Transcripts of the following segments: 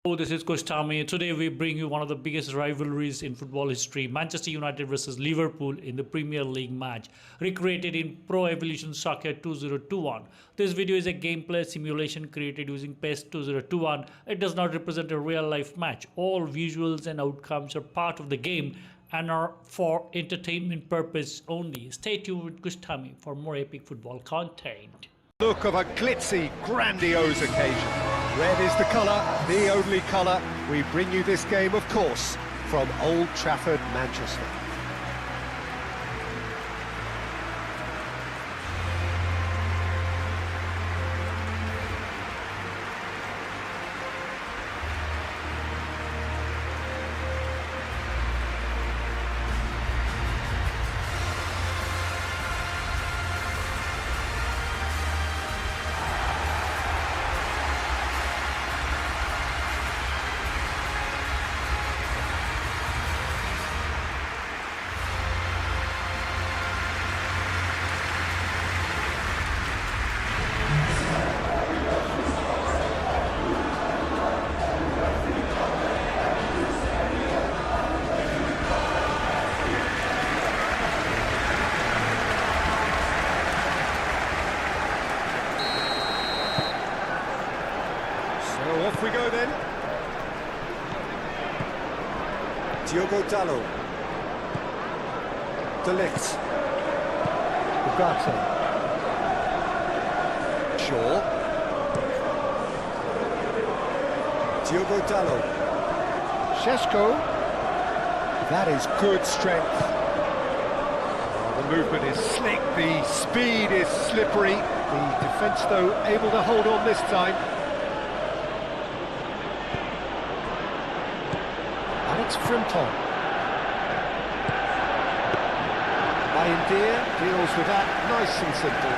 Hello, this is Kustami. Today we bring you one of the biggest rivalries in football history, Manchester United versus Liverpool in the Premier League match, recreated in Pro Evolution Soccer 2021. This video is a gameplay simulation created using PES 2021. It does not represent a real-life match. All visuals and outcomes are part of the game and are for entertainment purpose only. Stay tuned with Kustami for more epic football content. Look of a glitzy, grandiose occasion. Red is the colour, the only colour. We bring you this game, of course, from Old Trafford, Manchester. So off we go then. Diogo Dalot. De Ligt. Ugarte. Shaw. Diogo Dalot. Šeško. That is good strength. Oh, the movement is slick, the speed is slippery. The defence, though, able to hold on this time. And it's Frimton. Bayindir deals with that nice and simple.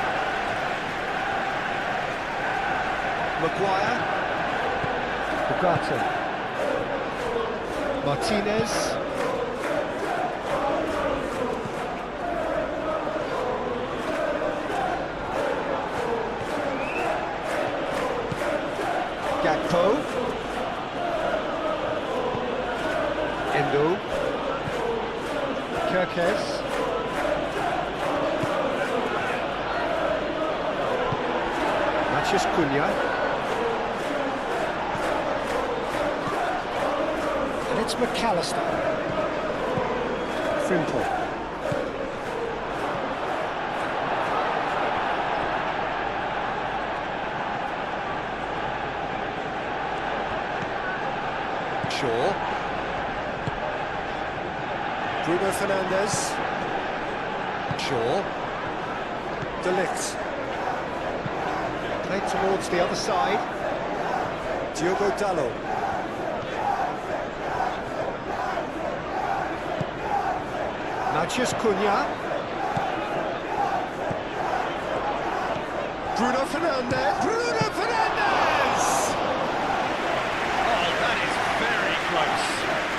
Maguire. Ugarte. Martinez. Gakpo. Endo. Kerkez. Matheus Cunha. And it's McAllister. Frimpong. Shaw. Bruno Fernandes. Shaw. De Ligt. Played towards the other side. Diogo Dalot. Matheus Cunha. Bruno Fernandes. Bruno Fernandes! Oh, that is very close.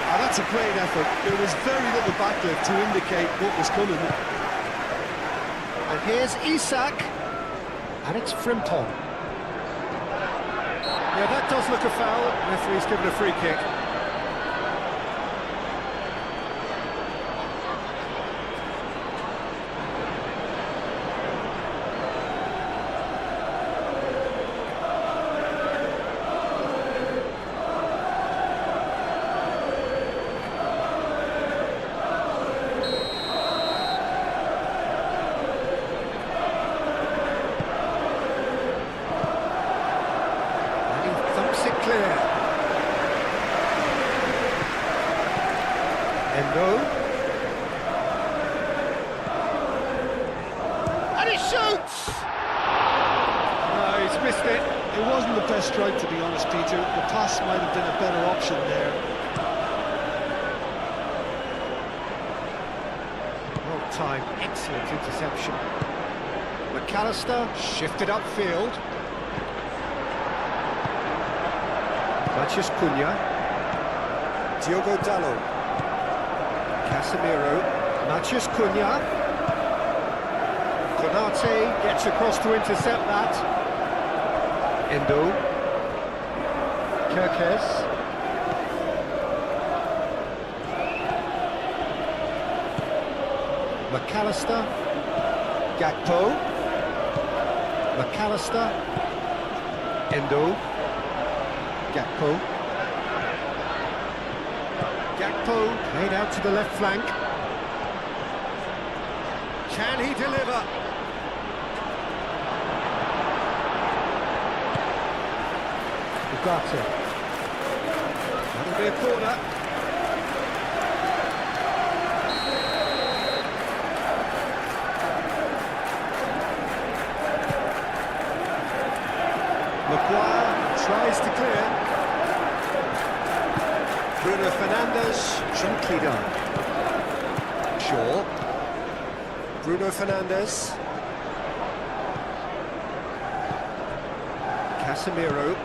Oh, that's a great effort. There was very little backlift to indicate what was coming. And here's Isak. And it's Frimpong. Yeah, that does look a foul. Referee's given a free kick. Clear. Endo. And he shoots! No, he's missed it. It wasn't the best strike, to be honest, Peter. The pass might have been a better option there. Well timed, excellent interception. McAllister shifted upfield. Matheus Cunha. Diogo Dalot. Casemiro. Matheus Cunha. Konate gets across to intercept that. Endo. Kerkez. McAllister, Gakpo, McAllister, Endo, Gakpo, played out to the left flank. Can he deliver? Ugarte. That'll be a corner. Maguire tries to clear. Bruno Fernandes, gently done. Shaw. Bruno Fernandes. Casemiro,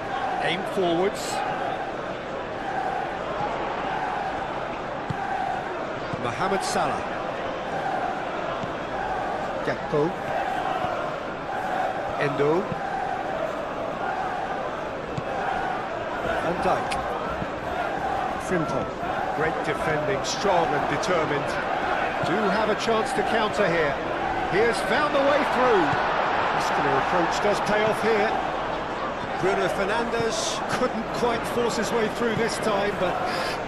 aim forwards. Mohamed Salah. Gakpo. Endo. Van Dijk. Frimpong. Great defending, strong and determined. Do have a chance to counter here. He has found the way through. Muscular approach does pay off here. Bruno Fernandes couldn't quite force his way through this time, but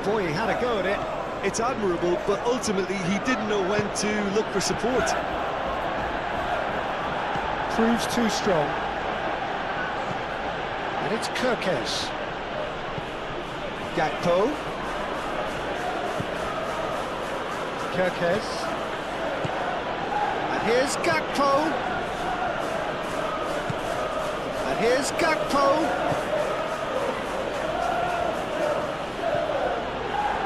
boy, he had a go at it. It's admirable, but ultimately he didn't know when to look for support. Proves too strong. And it's Kirkes. Gakpo. Kirkes. And here's Gakpo. And here's Gakpo.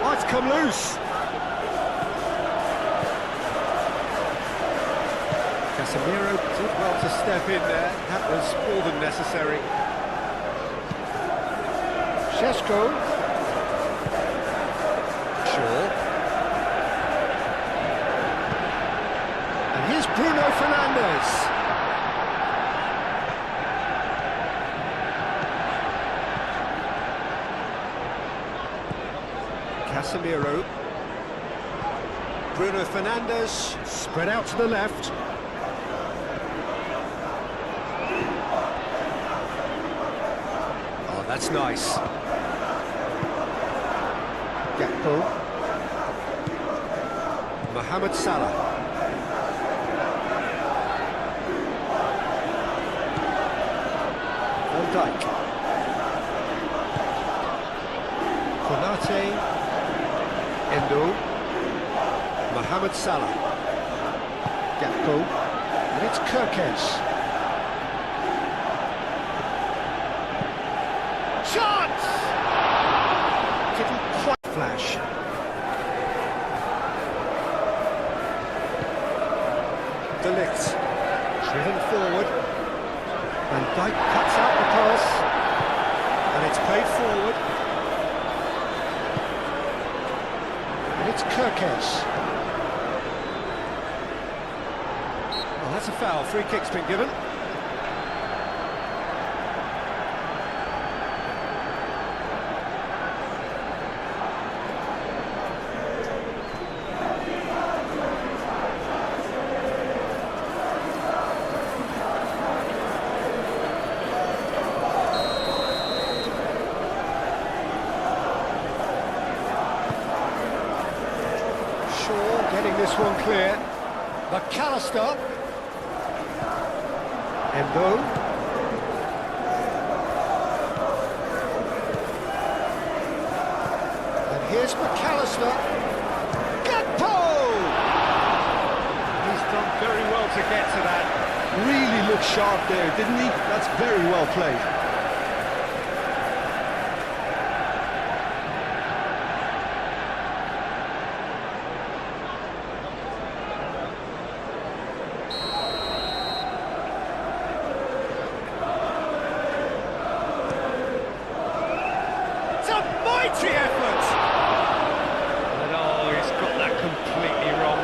Oh, it's come loose. Casemiro did well to step in there. That was more than necessary. Šeško. And here's Bruno Fernandes. Casemiro. Bruno Fernandes, spread out to the left. Oh, that's nice. Gakpo. Mohamed Salah. Van Dijk. Konate. Endo. Mohamed Salah. Gakpo. And it's Kirkes. Chance! Didn't quite flash. De Ligt, driven forward. Van Dijk cuts out the pass. And it's played forward. And it's Kirkes. Well, that's a foul. Free kick's been given. Getting this one clear. McAllister. Endo. And here's McAllister. Gakpo! He's done very well to get to that. Really looked sharp there, didn't he? That's very well played. Mighty effort! And oh, he's got that completely wrong.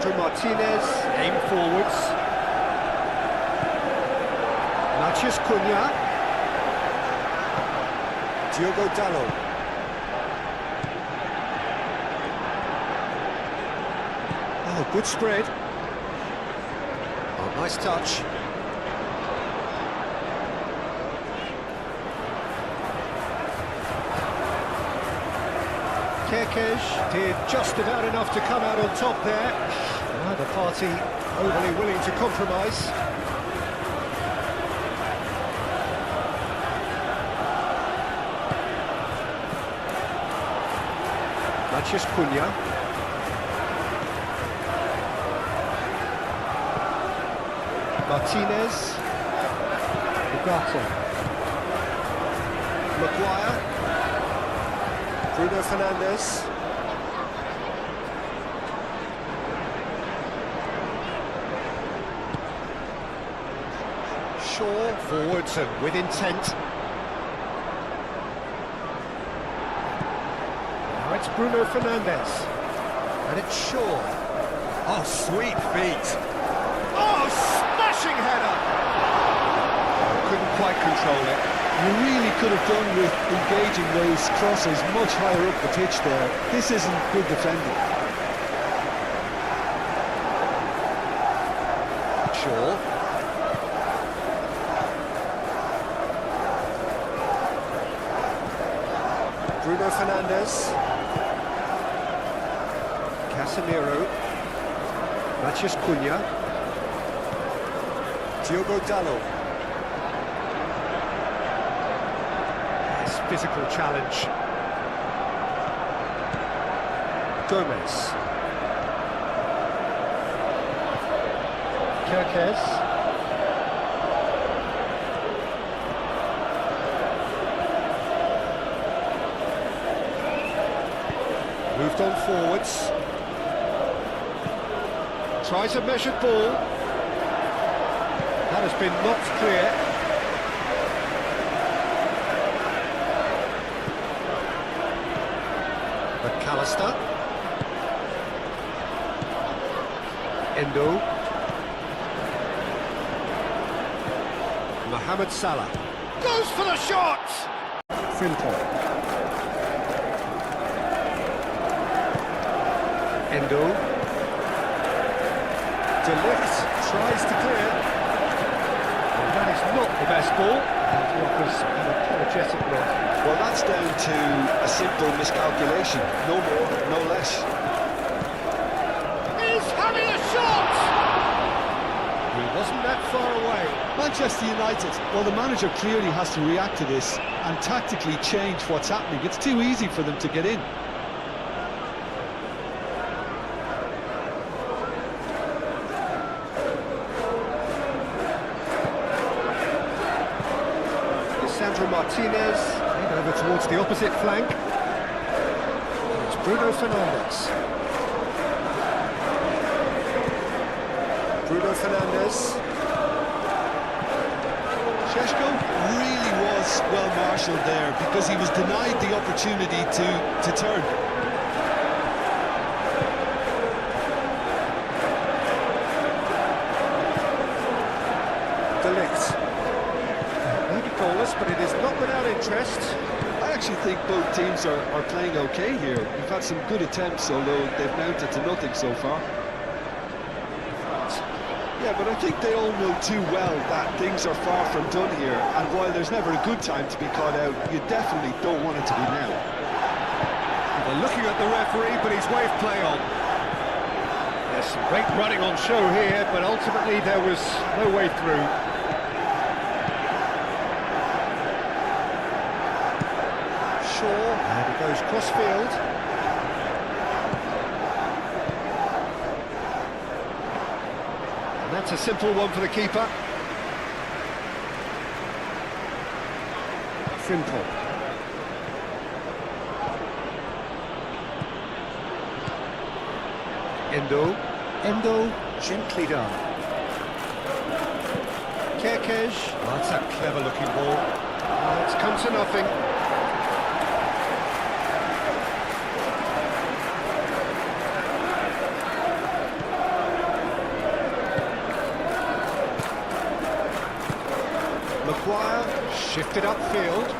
Lisandro Martinez, aim forwards. Matheus Cunha. Diogo Dalot. Oh, good spread. Oh, nice touch. Kerkez did just about enough to come out on top there. Neither party overly willing to compromise. Matheus Cunha. Martinez. Ugarte. Maguire. Bruno Fernandes. Shaw forwards and with intent. Now it's Bruno Fernandes. And it's Shaw. Oh, sweet feet. Oh, smashing header! Couldn't quite control it. You really could have done with engaging those crosses much higher up the pitch there. This isn't good defending. Shaw. Bruno Fernandes. Casemiro. Matheus Cunha. Diogo Dalot. Nice physical challenge. Gomez. Kerkez. Moved on forwards. Tries a measured ball. That has been knocked clear. McAllister. Endo. Mohamed Salah. Goes for the shot! Frimpong. Endo. De Ligt tries to clear. Well, that is not the best ball. He offers an apologetic look. Well, that's down to a simple miscalculation. No more, no less. He's having a shot! He wasn't that far away. Manchester United, well, the manager clearly has to react to this and tactically change what's happening. It's too easy for them to get in. Lisandro Martinez, played over towards the opposite flank. And it's Bruno Fernandes. Bruno Fernandes. Šeško really was well marshalled there because he was denied the opportunity to turn. De Ligt. Maybe goalless, but it is not without interest. I actually think both teams are playing okay here. We've had some good attempts, although they've mounted to nothing so far. Yeah, but I think they all know too well that things are far from done here, and while there's never a good time to be caught out, you definitely don't want it to be now. They're looking at the referee, but he's waved play on. There's some great running on show here, but ultimately there was no way through. Shaw, and he goes cross-field. That's a simple one for the keeper. Frimpong. Endo, gently done. Kerkez. Oh, that's a clever-looking ball. Oh, it's come to nothing. Shifted upfield.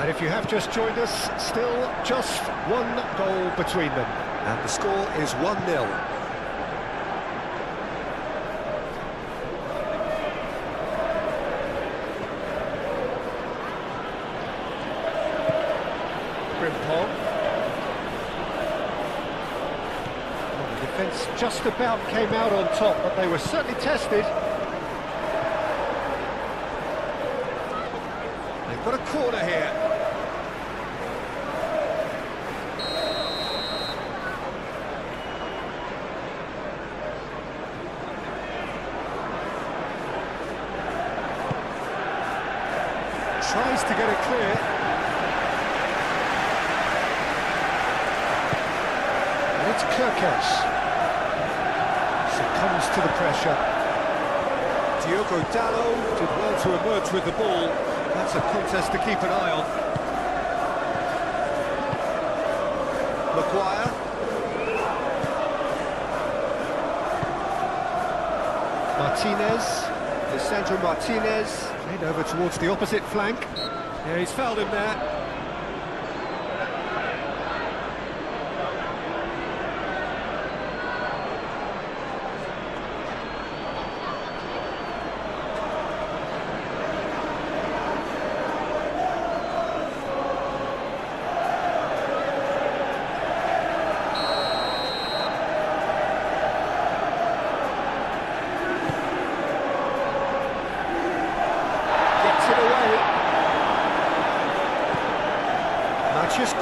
And if you have just joined us, still just one goal between them. And the score is 1-0. Frimpong. Well, the defence just about came out on top, but they were certainly tested. They've got a corner here. Tries to get it clear. And it's Kirkesh. Succumbs to the pressure. Diogo Dalot did well to emerge with the ball. That's a contest to keep an eye on. Maguire. Martinez. Lisandro Martinez. Played over towards the opposite flank. Yeah, he's fouled him there.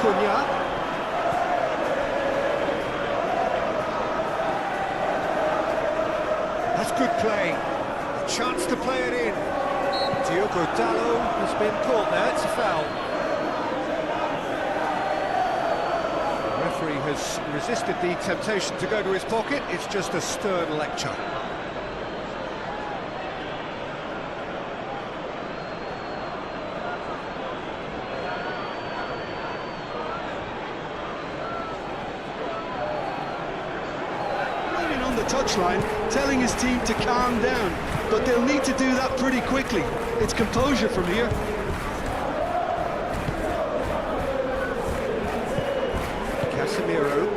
Cunha. That's good play. A chance to play it in. Diogo Dalot has been caught there. It's a foul. The referee has resisted the temptation to go to his pocket. It's just a stern lecture. Touchline, telling his team to calm down, but they'll need to do that pretty quickly. It's composure from here. Casemiro.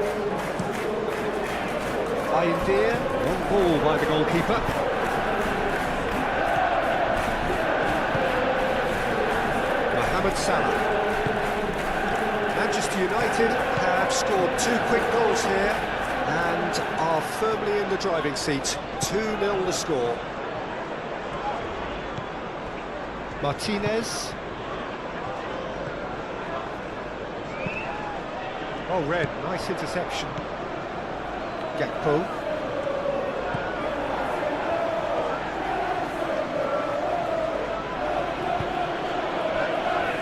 Idea. One ball by the goalkeeper. Mohamed Salah. Manchester United have scored 2 quick goals here and are firmly in the driving seat. 2-0 the score. Martinez. Oh, Red, nice interception. Gakpo.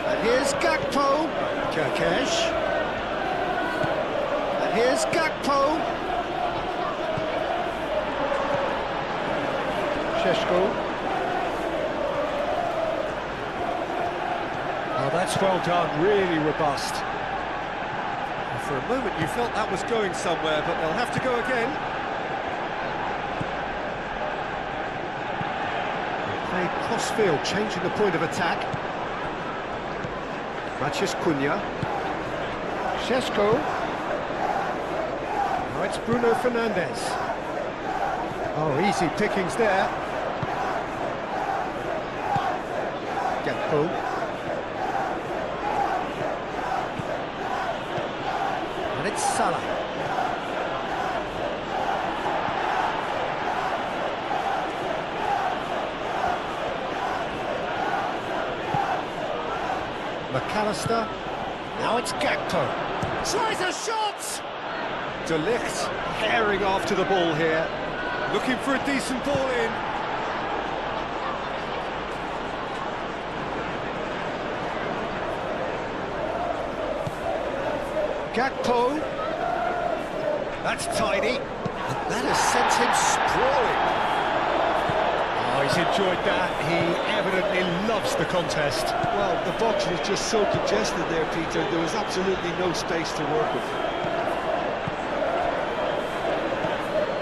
And here's Gakpo. Kirkesh. And here's Gakpo. Sheshko. Oh, that's well done, really robust. And for a moment you felt that was going somewhere, but they'll have to go again. Played cross-field, changing the point of attack. Matheus Cunha. Sheshko. Now it's Bruno Fernandes. Oh, easy pickings there. Gakpo. And it's Salah. McAllister. Now it's Gakpo. Tries a shot! De Ligt herring after the ball here. Looking for a decent ball in. Gakpo. That's tidy. And that has sent him sprawling. Oh, he's enjoyed that. He evidently loves the contest. Well, the box was just so congested there, Peter. There was absolutely no space to work with.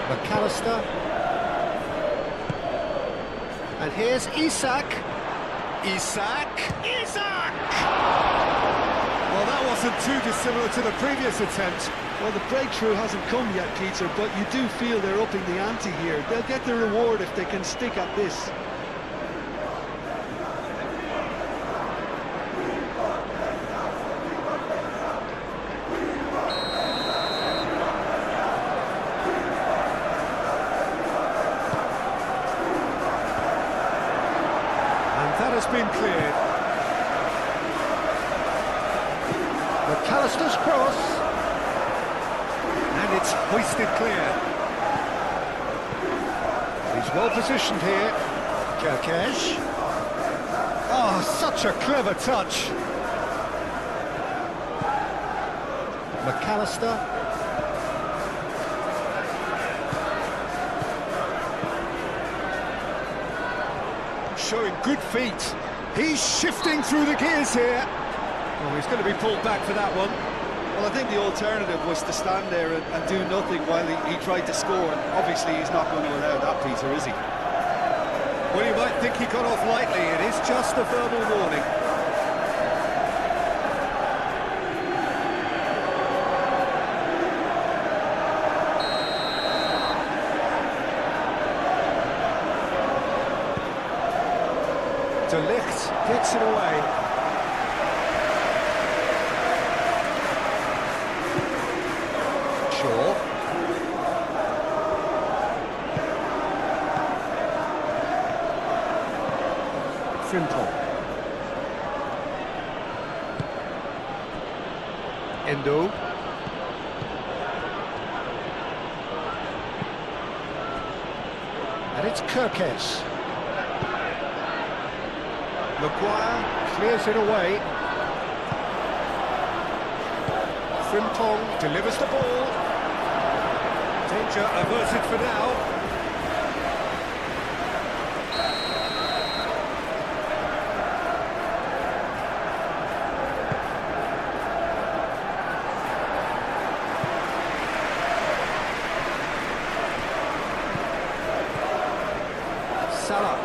McAllister. And here's Isak. Isak! Well, that wasn't too dissimilar to the previous attempt. Well, the breakthrough hasn't come yet, Peter, but you do feel they're upping the ante here. They'll get the reward if they can stick at this. That has been cleared. McAllister's cross. And it's hoisted clear. He's well positioned here. Kirkesh. Oh, such a clever touch. McAllister. Showing good feet. He's shifting through the gears here. Oh, he's going to be pulled back for that one. Well, I think the alternative was to stand there and do nothing while he tried to score. Obviously, he's not going to allow that, Peter, is he? Well, you might think he got off lightly. It is just a verbal warning. De Ligt gets it away. Shaw. Frimpong. Endo. And it's Kirkesh. Maguire clears it away. Frimpong delivers the ball. Danger averted for now. Salah.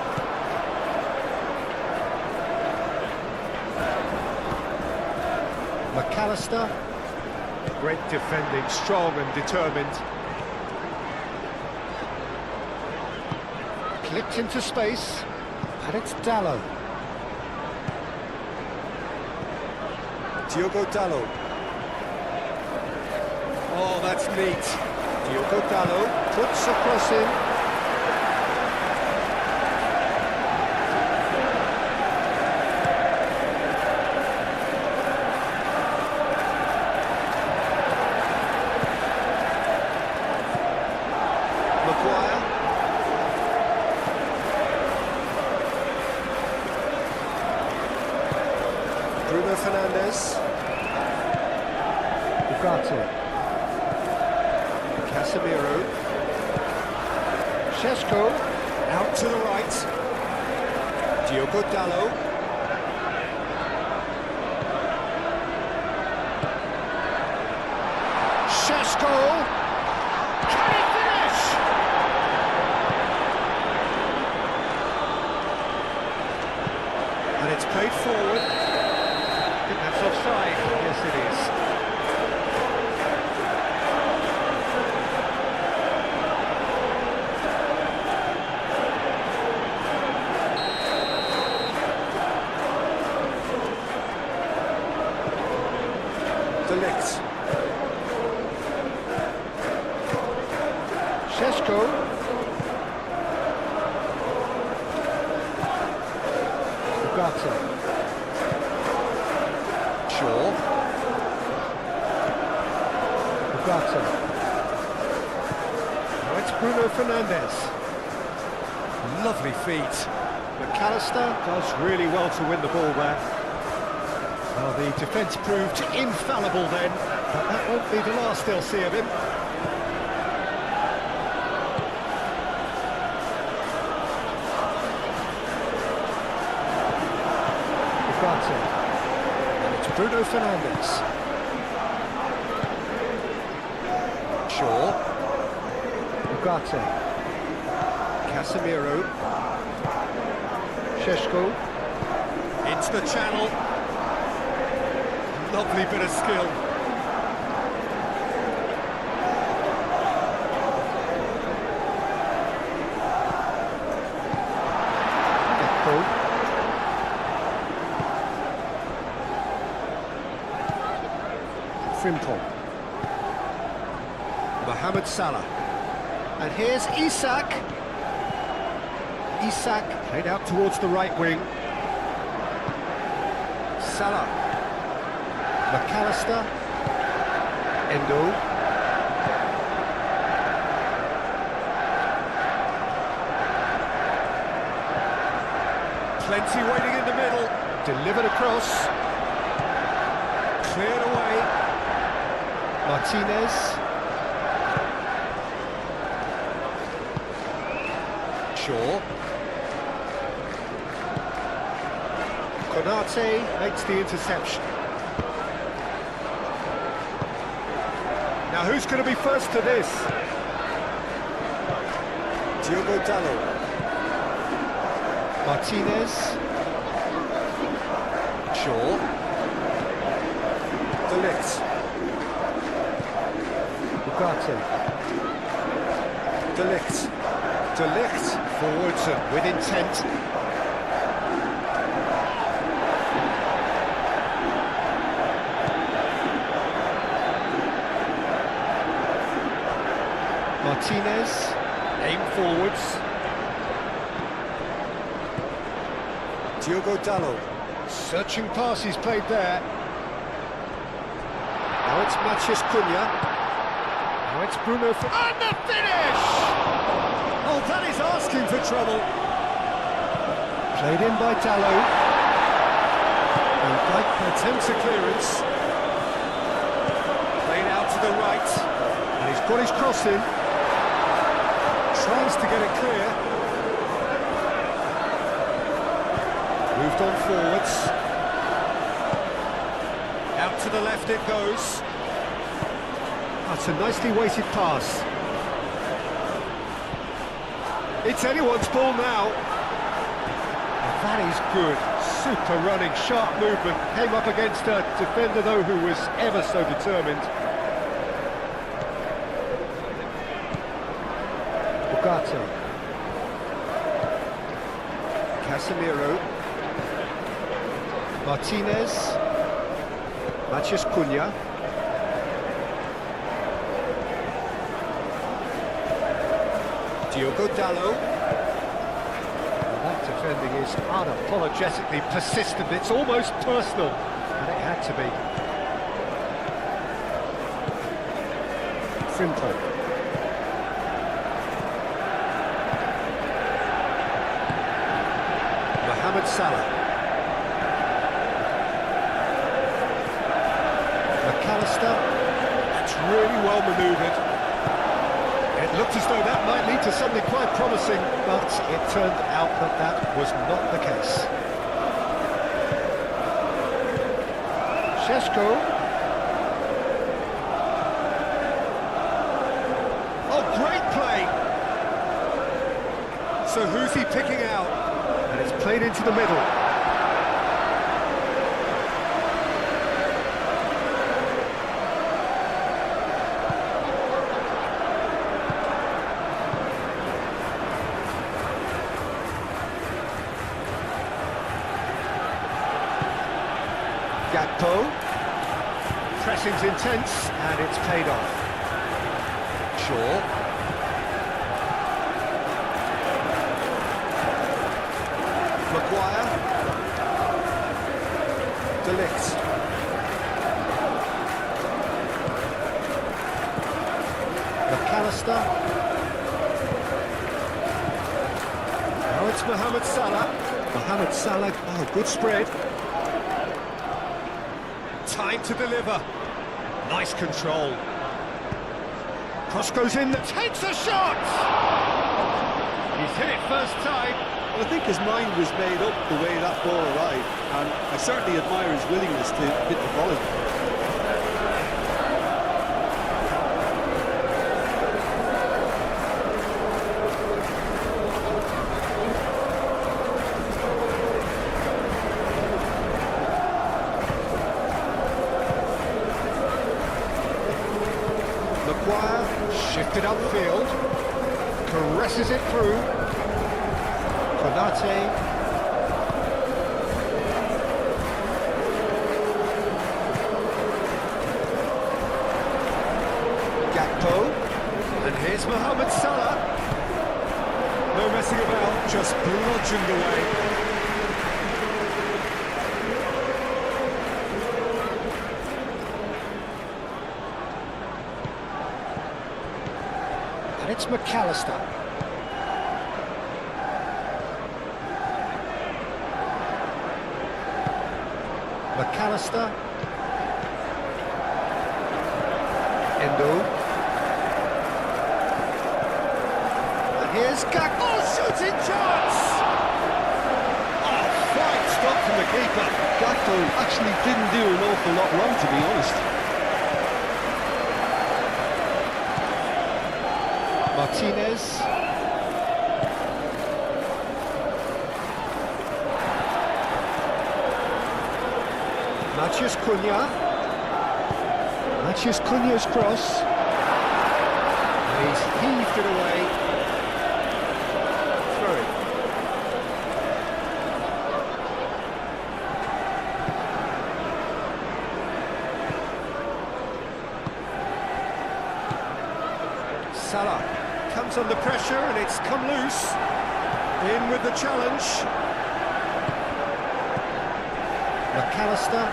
McAllister, great defending, strong and determined. Clipped into space, and it's Dalot. Diogo Dalot. Oh, that's neat. Diogo Dalot puts a cross in. Bruno Fernandes. Ugarte. Casemiro. Šeško. Out to the right. Diogo Dalot. Šeško. Can he finish? And it's played forward. I think that's offside. Yes, it is. De Ligt. Šeško. Ugarte. Shaw. Ugarte. Now it's Bruno Fernandes. Lovely feet. McAllister does really well to win the ball there. Well, the defence proved infallible then, but that won't be the last they'll see of him. Ugarte. Bruno Fernandes. Shaw. Ugarte. Casemiro. Šeško. Into the channel. Lovely bit of skill. Frimpong. Mohamed Salah. And here's Isak. Isak played out towards the right wing. Salah. McAllister. Endo. Plenty waiting in the middle. Delivered across. Cleared away. Martinez. Shaw. Konate makes the interception. Now who's going to be first to this? Diogo Dalot. Martinez. Shaw. De Ligt. Ugarte. De Ligt. De Ligt forwards and with intent. Martinez, aim forwards. Diogo Dalot. Searching passes played there. Now it's Matheus Cunha. Now it's Bruno. And the finish! Oh, that is asking for trouble. Played in by Dalot. And Dyke attempts a clearance. Played out to the right. And he's got his cross in. Tries to get it clear. Moved on forwards. Out to the left it goes. That's a nicely weighted pass. It's anyone's ball now. And that is good. Super running, sharp movement. Came up against a defender though who was ever so determined. Ugarte. Casemiro. Martinez. Matheus Cunha. Diogo Dalot. That defending is unapologetically persistent. It's almost personal, and it had to be. Frimpong. Mohamed Salah. McAllister. That's really well manoeuvred. It looked as though that might lead to something quite promising, but it turned out that that was not the case. Šeško. Oh, great play! So who's he picking out? And it's played into the middle. Gakpo. Pressing's intense, and it's paid off. Shaw. Maguire. De Ligt. McAllister. Now it's Mohamed Salah. Mohamed Salah, oh, good spread. Time to deliver. Nice control. Cross goes in, takes a shot! He's hit it first time. Well, I think his mind was made up the way that ball arrived, and I certainly admire his willingness to hit the volley. Shifted upfield. Caresses it through. Konate. Gakpo. And here's Mohamed Salah. No messing about, just bludgeoned away. And it's McAllister. McAllister. Endo. And here's Gakpo, shooting chance! Oh, fine stop from the keeper. Gakpo actually didn't do an awful lot wrong, to be honest. Martinez. Matheus Cunha. Matheus Cunha's cross. And he's heaved it away. Throw it. Salah comes under pressure and it's come loose. In with the challenge. McAllister.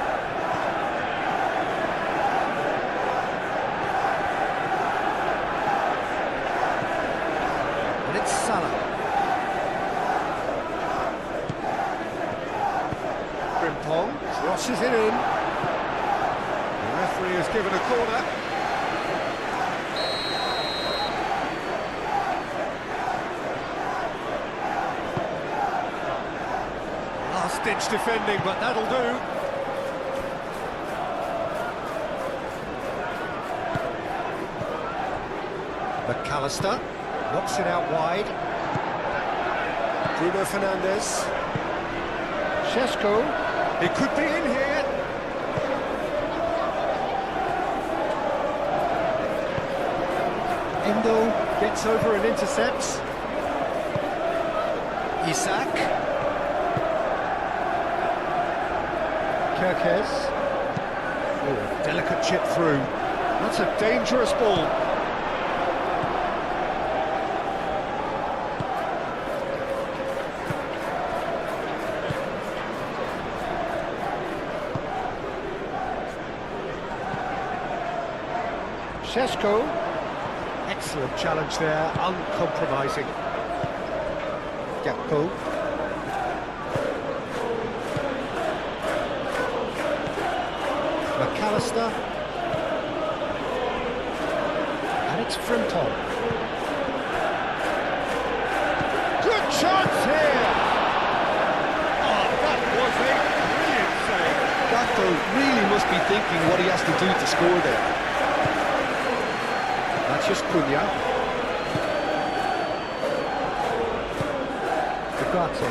And it's Salah. Frimpong crosses it in. The referee has given a corner. Last-ditch defending, but that'll do. McAllister knocks it out wide. Bruno Fernandes. Šeško. It could be in here. Endo gets over and intercepts. Isak. Kerkez. Oh, delicate chip through. That's a dangerous ball. Šeško. Excellent challenge there, uncompromising. Gakpo. McAllister. And it's Frimpong. Good chance here! Oh, that was a brilliant save. Gakpo really must be thinking what he has to do to score there. Matheus Cunha. Duarte.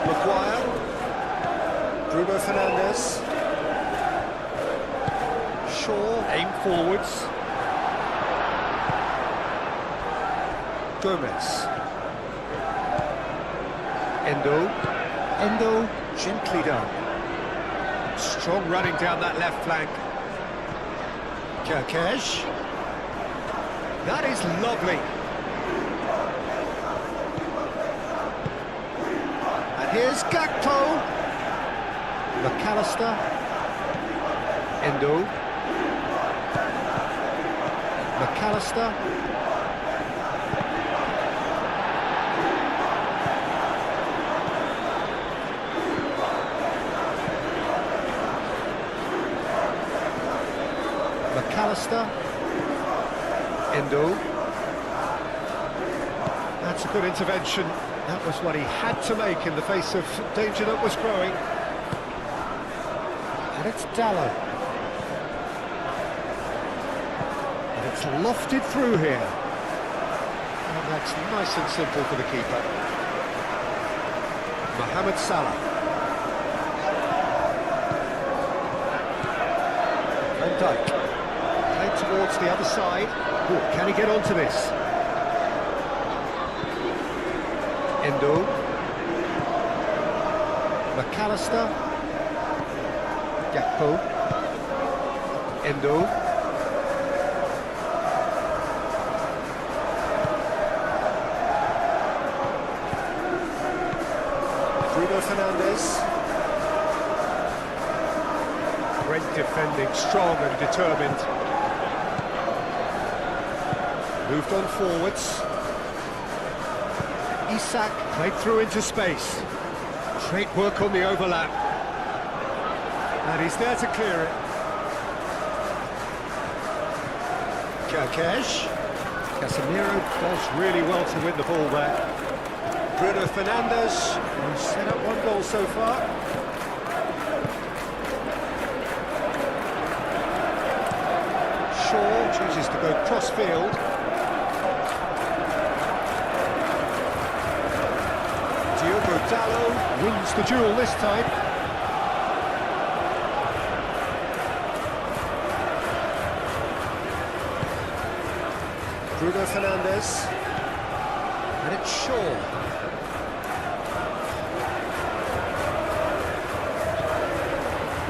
Maguire. Bruno Fernandes. Shaw, aim forwards. Gomez. Endo, gently done. Strong running down that left flank. Kerkez. That is lovely. And here's Gakpo. McAllister. Endo. McAllister. McAllister. Endo. That's a good intervention. That was what he had to make in the face of danger that was growing. And it's Dallo. And it's lofted through here. And that's nice and simple for the keeper. Mohamed Salah. Van Dijk. Played towards the other side. Oh, can he get onto this? Endo. McAllister. Gakpo. Endo. Bruno Fernandes. Great defending, strong and determined. Moved on forwards. Isak played through into space. Great work on the overlap. And he's there to clear it. Kerkesh. Casemiro does really well to win the ball there. Bruno Fernandes, who's set up one goal so far. Shaw chooses to go cross-field. Diogo Dalot wins the duel this time. Bruno Fernandes. And it's Shaw.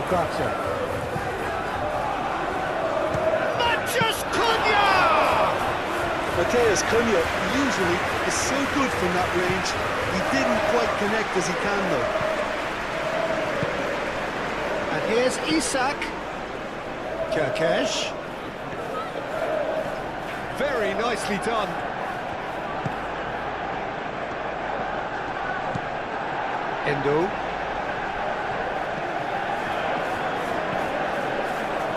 Ugarte. Mathias Cunha! Matheus Cunha usually is so good from that range. He didn't quite connect as he can though. And here's Isak. Kerkesh. Very nicely done. Endo.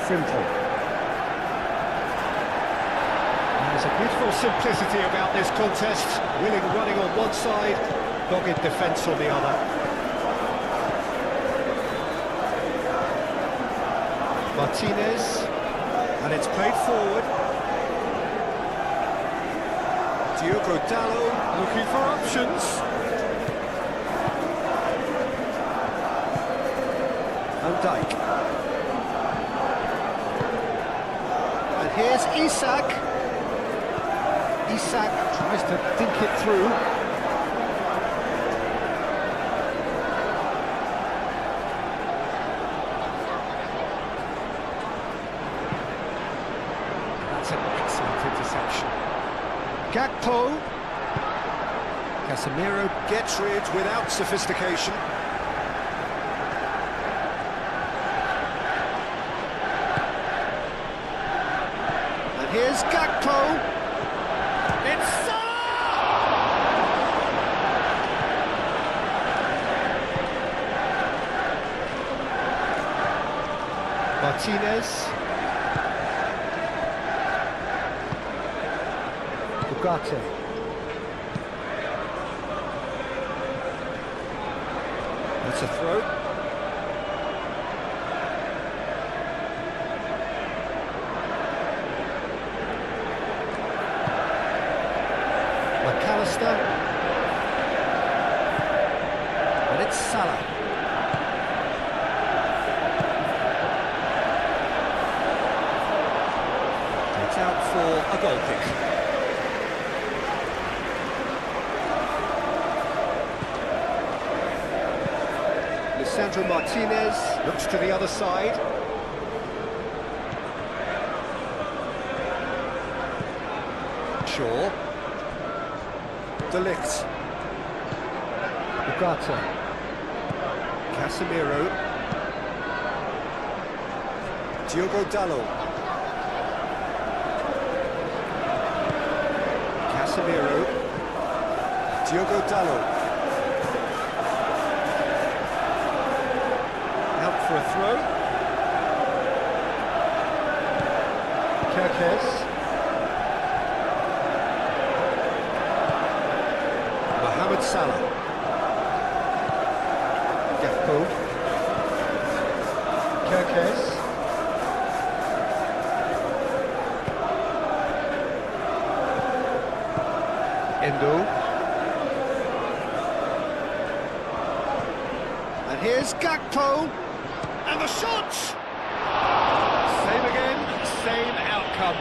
Simple. There's a beautiful simplicity about this contest. Willing running on one side, dogged defence on the other. Martinez, and it's played forward. Diogo Dalot looking for options. Van Dijk. And here's Isak. Isak tries to think it through. That's an excellent interception. Gakpo. Casemiro gets rid without sophistication. And here's Gakpo. It's Salah! Martinez. Ugarte. That's a throw. McAllister. And it's Salah. It's out for a goal kick. Lisandro Martinez looks to the other side. Shaw. De Ligt. Ugarte. Casemiro. Diogo Dalot. Casemiro. Diogo Dalot. Out for a throw. Kerkez. Mohamed Salah. Gakpo. Kerkez. Endo. And here's Gakpo. And the shot! Same again, same outcome. outcome.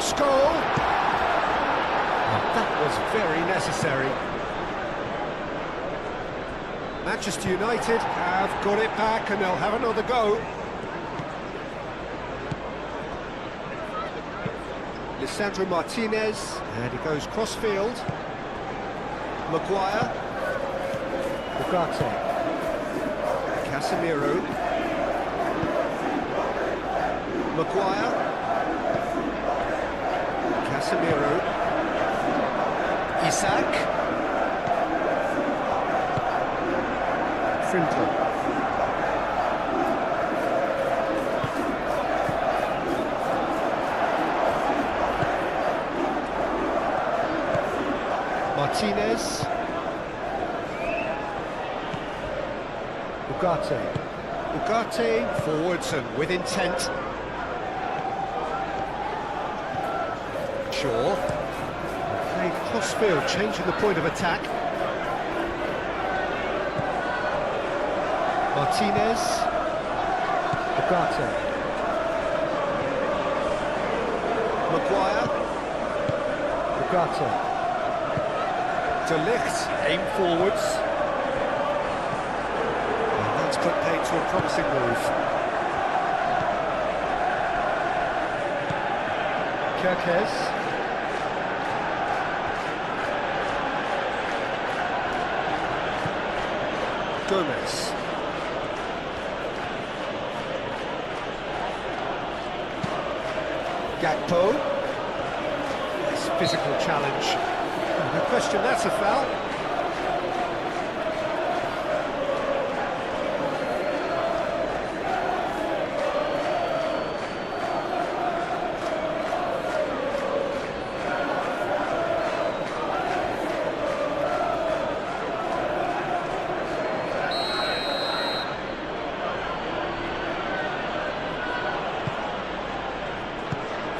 Flashscore. That was very necessary. Manchester United have got it back and they'll have another go. Lisandro Martinez, and he goes cross-field. Maguire. Ugarte. Casemiro. Maguire. Casemiro, Isak, Frinton, Martinez, Ugarte forwards and with intent. Played cross-field, changing the point of attack. Martinez, Ugarte, Maguire, Ugarte, De Ligt, aim forwards. And that's put paid to a promising move. Kerkez. Gomez. Gakpo. Nice physical challenge. No question, that's a foul.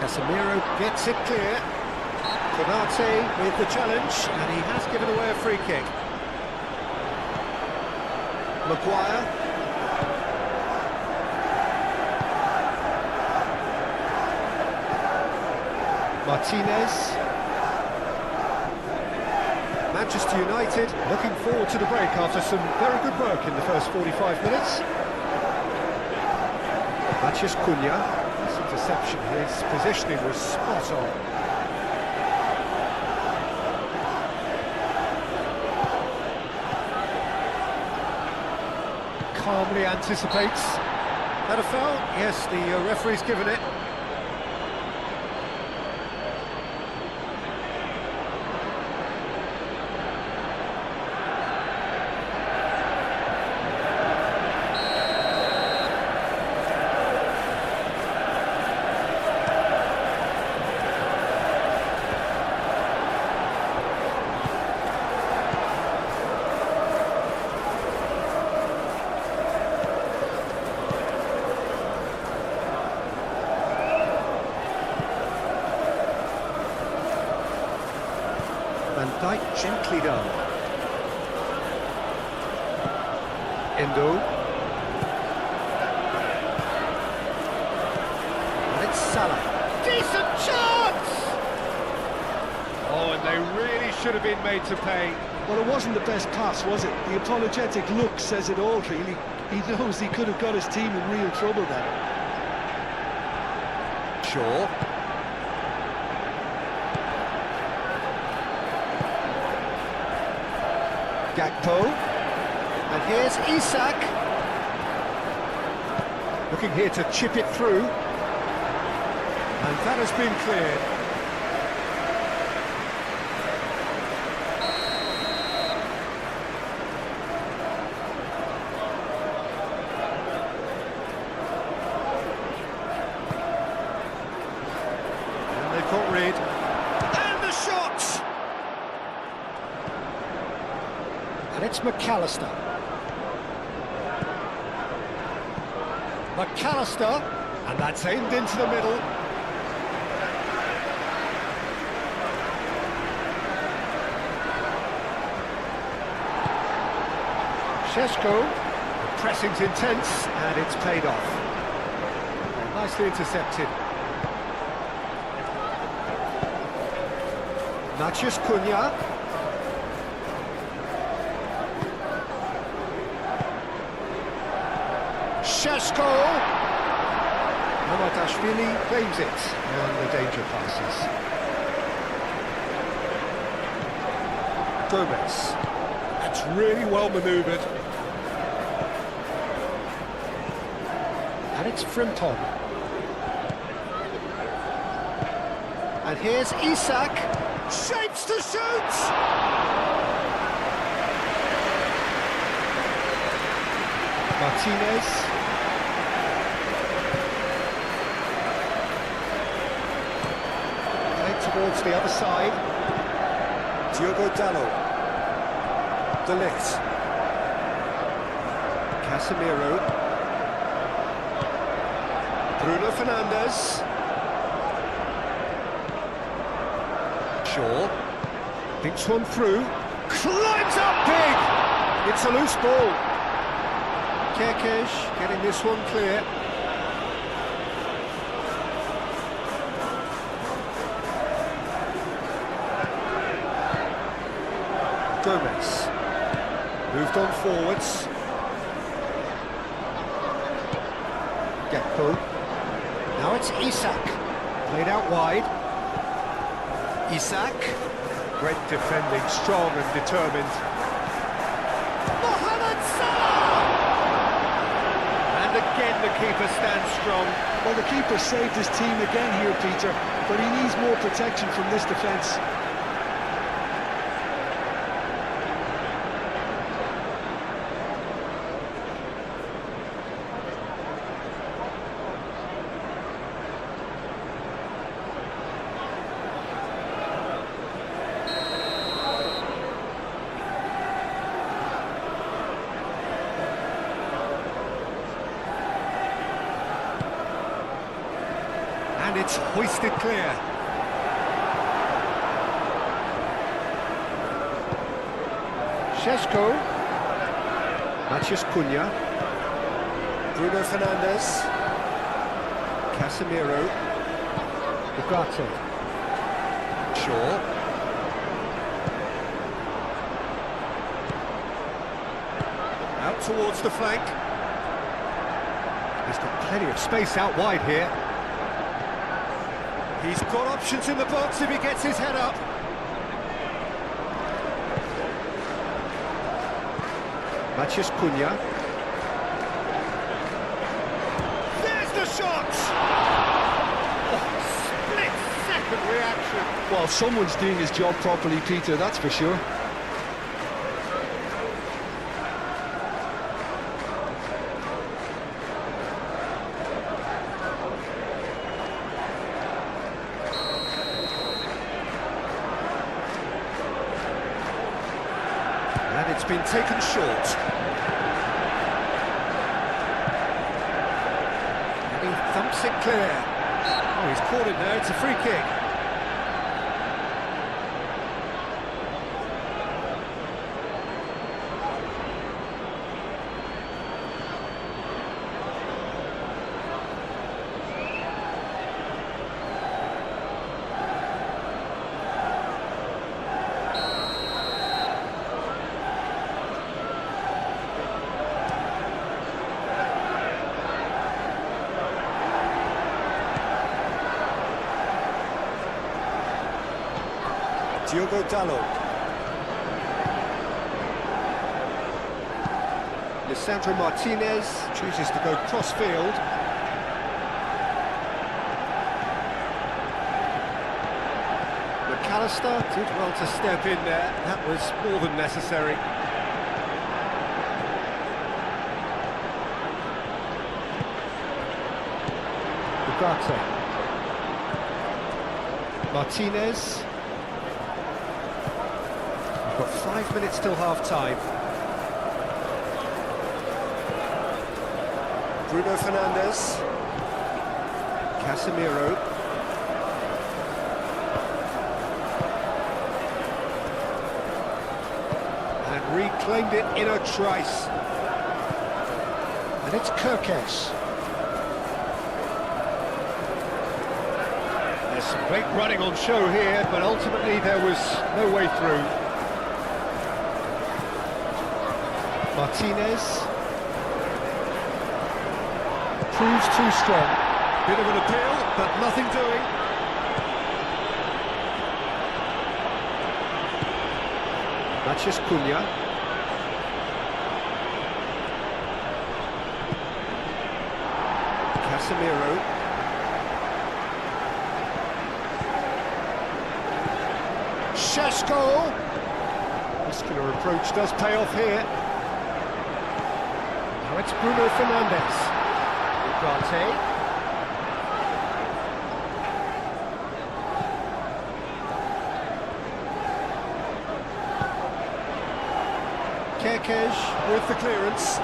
Casemiro gets it clear. Konate with the challenge, and he has given away a free kick. Maguire. Martinez. Manchester United looking forward to the break after some very good work in the first 45 minutes. Matheus Cunha. Interception, his positioning was spot on. Calmly anticipates. Had a foul? Yes, the referee's given it. Van Dijk gently done. Endo. And it's Salah. Decent chance! Oh, and they really should have been made to pay. Well, it wasn't the best pass, was it? The apologetic look says it all, really. He knows he could have got his team in real trouble there. Sure. Gakpo, and here's Isak, looking here to chip it through, and that has been cleared. got rid. And the shot! And it's McAllister. McAllister, and that's aimed into the middle. Šeško, the pressing's intense, and it's paid off. Nicely intercepted. Maciej Cunha. Šeško! Mamardashvili claims it, and the danger passes. Gomez. That's really well manoeuvred. And it's Frimton. And here's Isak. Shapes to shoot! Martinez. Played towards the other side. Diogo Dalot. De Ligt. Casemiro. Bruno Fernandes. Shaw. Thinks one through. Climbs up big! It's a loose ball. Kerkesh getting this one clear. Gomez. Moved on forwards. Gakpo. Now it's Isak. Played out wide. Isak. Great defending, strong and determined. Mohamed Salah! And again the keeper stands strong. Well, the keeper saved his team again here, Peter, but he needs more protection from this defence. And it's hoisted clear. Šeško. Maciej Cunha. Bruno Fernandes. Casemiro. Ugarte. Shaw. Out towards the flank. He's got plenty of space out wide here. He's got options in the box if he gets his head up. Maciej Cunha. There's the shot! Oh, split-second reaction. Well, someone's doing his job properly, Peter, that's for sure. And it's been taken short. And he thumps it clear. Oh, he's caught it now, it's a free kick. Diogo Dalot. Lisandro Martinez chooses to go cross-field. McAllister did well to step in there. That was more than necessary. Ugarte. Martinez. We've got 5 minutes till half-time. Bruno Fernandes. Casemiro. And reclaimed it in a trice. And it's Kirkesh. There's some great running on show here, but ultimately there was no way through. Martinez. Proves too strong. Bit of an appeal, but nothing doing. Matheus Cunha. Casemiro. Šeško. Muscular approach does pay off here. Now it's Bruno Fernandes. Ugarte. Kirkesh with the clearance.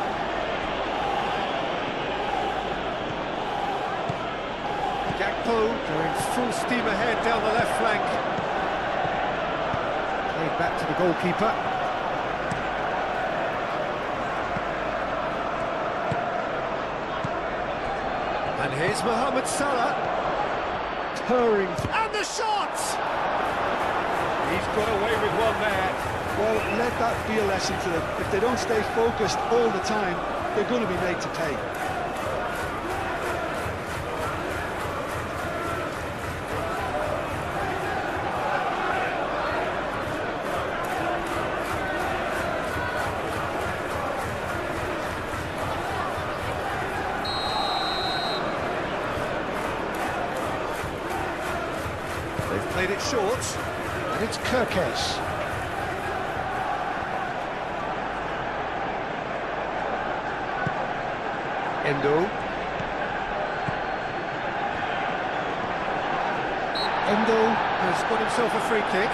Gakpo going full steam ahead down the left flank. Played back to the goalkeeper. And here's Mohamed Salah. Purring. And the shot! He's got away with one there. Well, let that be a lesson to them. If they don't stay focused all the time, they're going to be made to pay. They've played it short, and it's Kirkesh. Endo. Endo has got himself a free kick.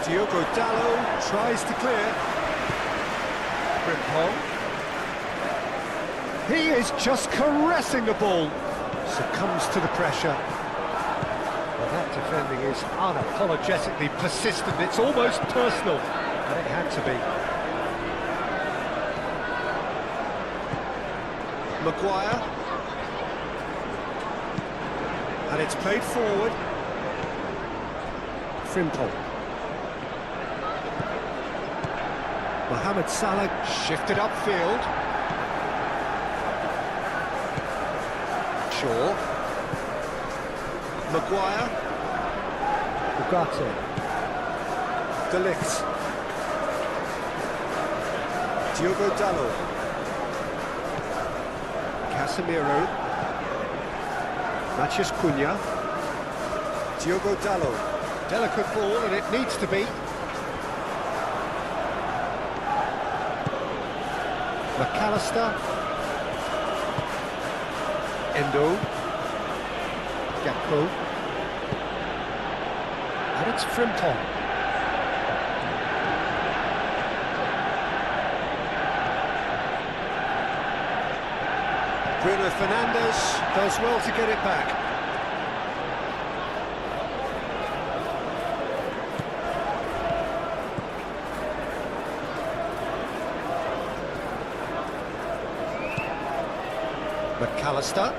Diogo Dalot tries to clear. He is just caressing the ball. Succumbs to the pressure. Well, that defending is unapologetically persistent. It's almost personal, and it had to be. Maguire. And it's played forward. Frimpong. Mohamed Salah shifted upfield. Shaw. Maguire. Ugarte. De Ligt. Diogo Dalot. Casemiro. Matheus Cunha. Diogo Dalot. Delicate ball, and it needs to be. McAllister. Endo. Gakpo. And it's Frimpong. Bruno Fernandes does well to get it back. McAllister.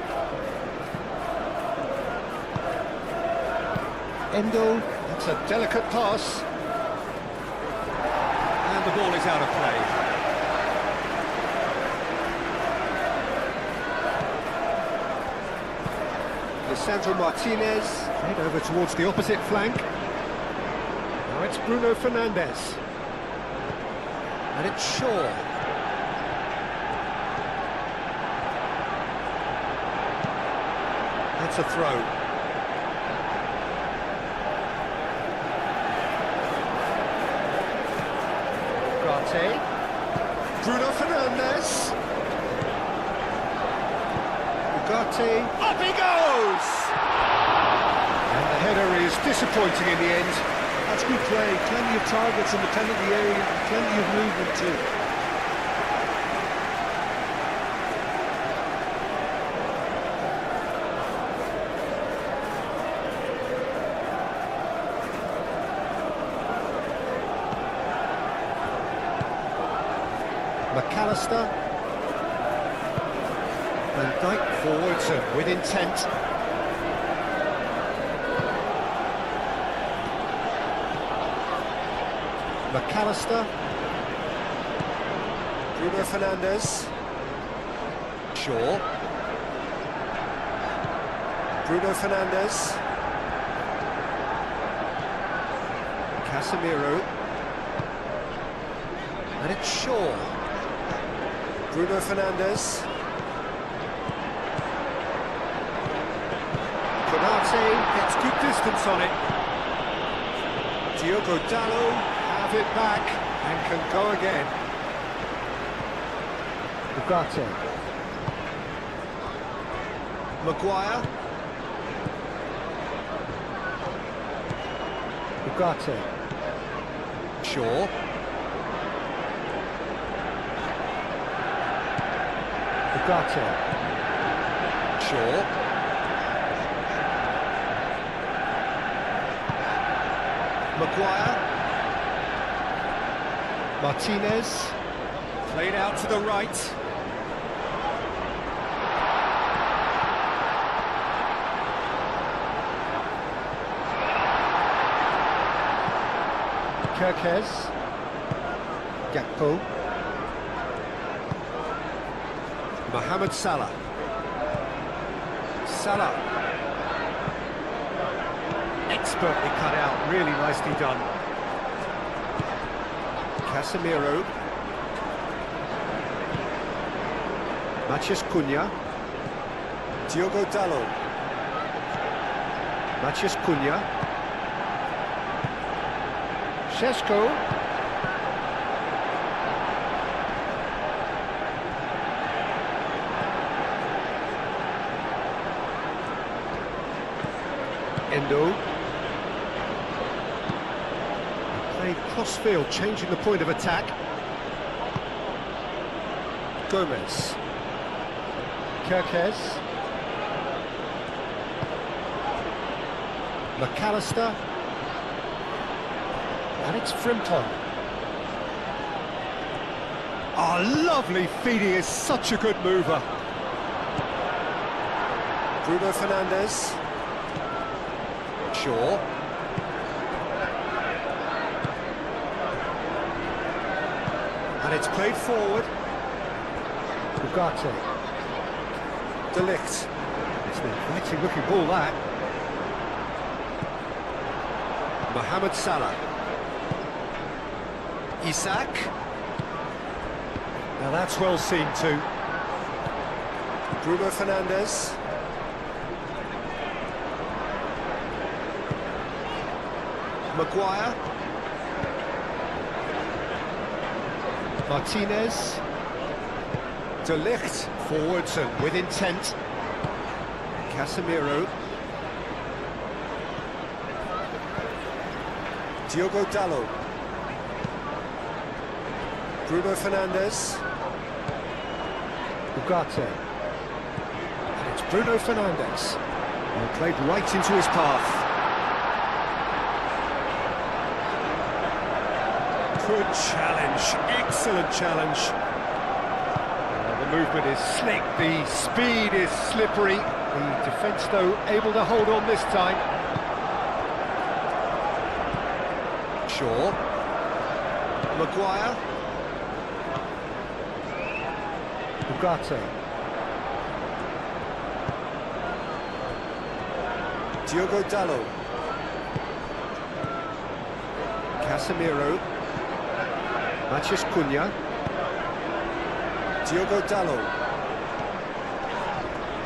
Endo, that's a delicate pass. And the ball is out of play. Lisandro Martinez, head over towards the opposite flank. Now it's Bruno Fernandes. And it's Shaw. on to throw. Ugarte. Bruno Fernandes. Ugarte. Up he goes! And the header is disappointing in the end. That's good play. Plenty of targets in the penalty area and plenty of movement too. McAllister. Van Dijk forwards and with intent. McAllister. Bruno Fernandes. Shaw. Bruno Fernandes. Casemiro. And it's Shaw. Bruno Fernandes. Konate gets good distance on it. Diogo Dalot Have it back and can go again. Ugarte. Maguire. Ugarte. Shaw. Ugarte. Shaw. Maguire. Martinez. Played out to the right. Kirkes. Gakpo. Mohamed Salah. Salah. Expertly cut out, really nicely done. Casemiro. Matheus Cunha. Diogo Dalot. Matheus Cunha. Šeško. Endo. Played cross-field, changing the point of attack. Gomez. Kirkes. McAllister. And it's Frimpong. Oh, lovely feed, he is such a good mover. Bruno Fernandes. Shaw. And it's played forward. Ugarte. De Ligt. It's an inviting looking ball, that. Mohamed Salah. Isak. Now that's well seen too. Bruno Fernandes. Maguire. Martinez. De Ligt. Forwards and with intent. Casemiro. Diogo Dalot. Bruno Fernandes. Ugarte. And it's Bruno Fernandes. And played right into his path. Good challenge, excellent challenge. The movement is slick, the speed is slippery. The defence, though, able to hold on this time. Shaw. Maguire. Ugarte. Diogo Dalot. Casemiro. Matheus Cunha. Diogo Dalot.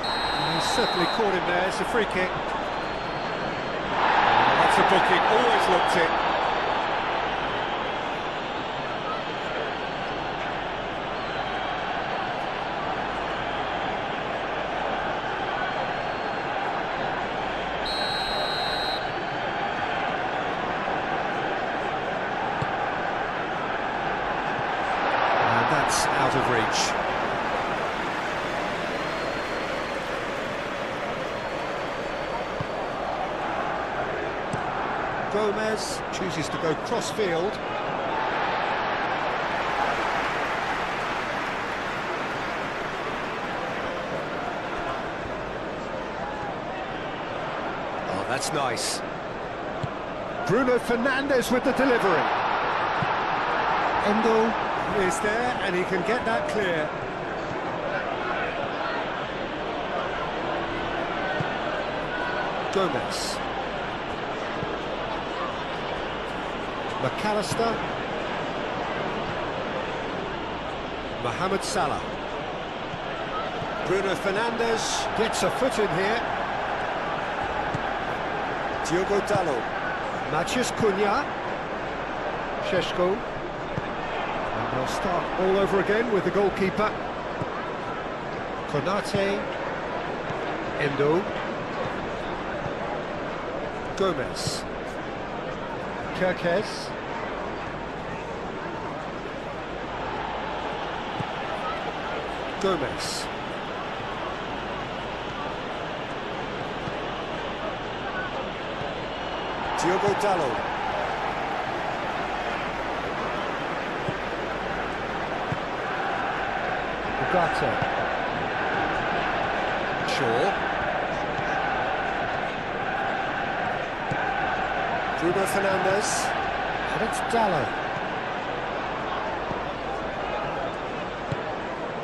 And he's certainly caught him there. It's a free kick. Oh, that's a booking. Always looked it. And that's out of reach. Gomez chooses to go cross-field. Oh, that's nice. Bruno Fernandes with the delivery. Endo is there, and he can get that clear. Gomez. McAllister. Mohamed Salah. Bruno Fernandes gets a foot in here. Diogo Dalot. Matheus Cunha. Šeško. And they'll start all over again with the goalkeeper. Konate. Endo. Gomez. Kirkes. Gomez. Diogo Dalot. Ugarte. Shaw. Bruno Fernandes. And it's Dalot.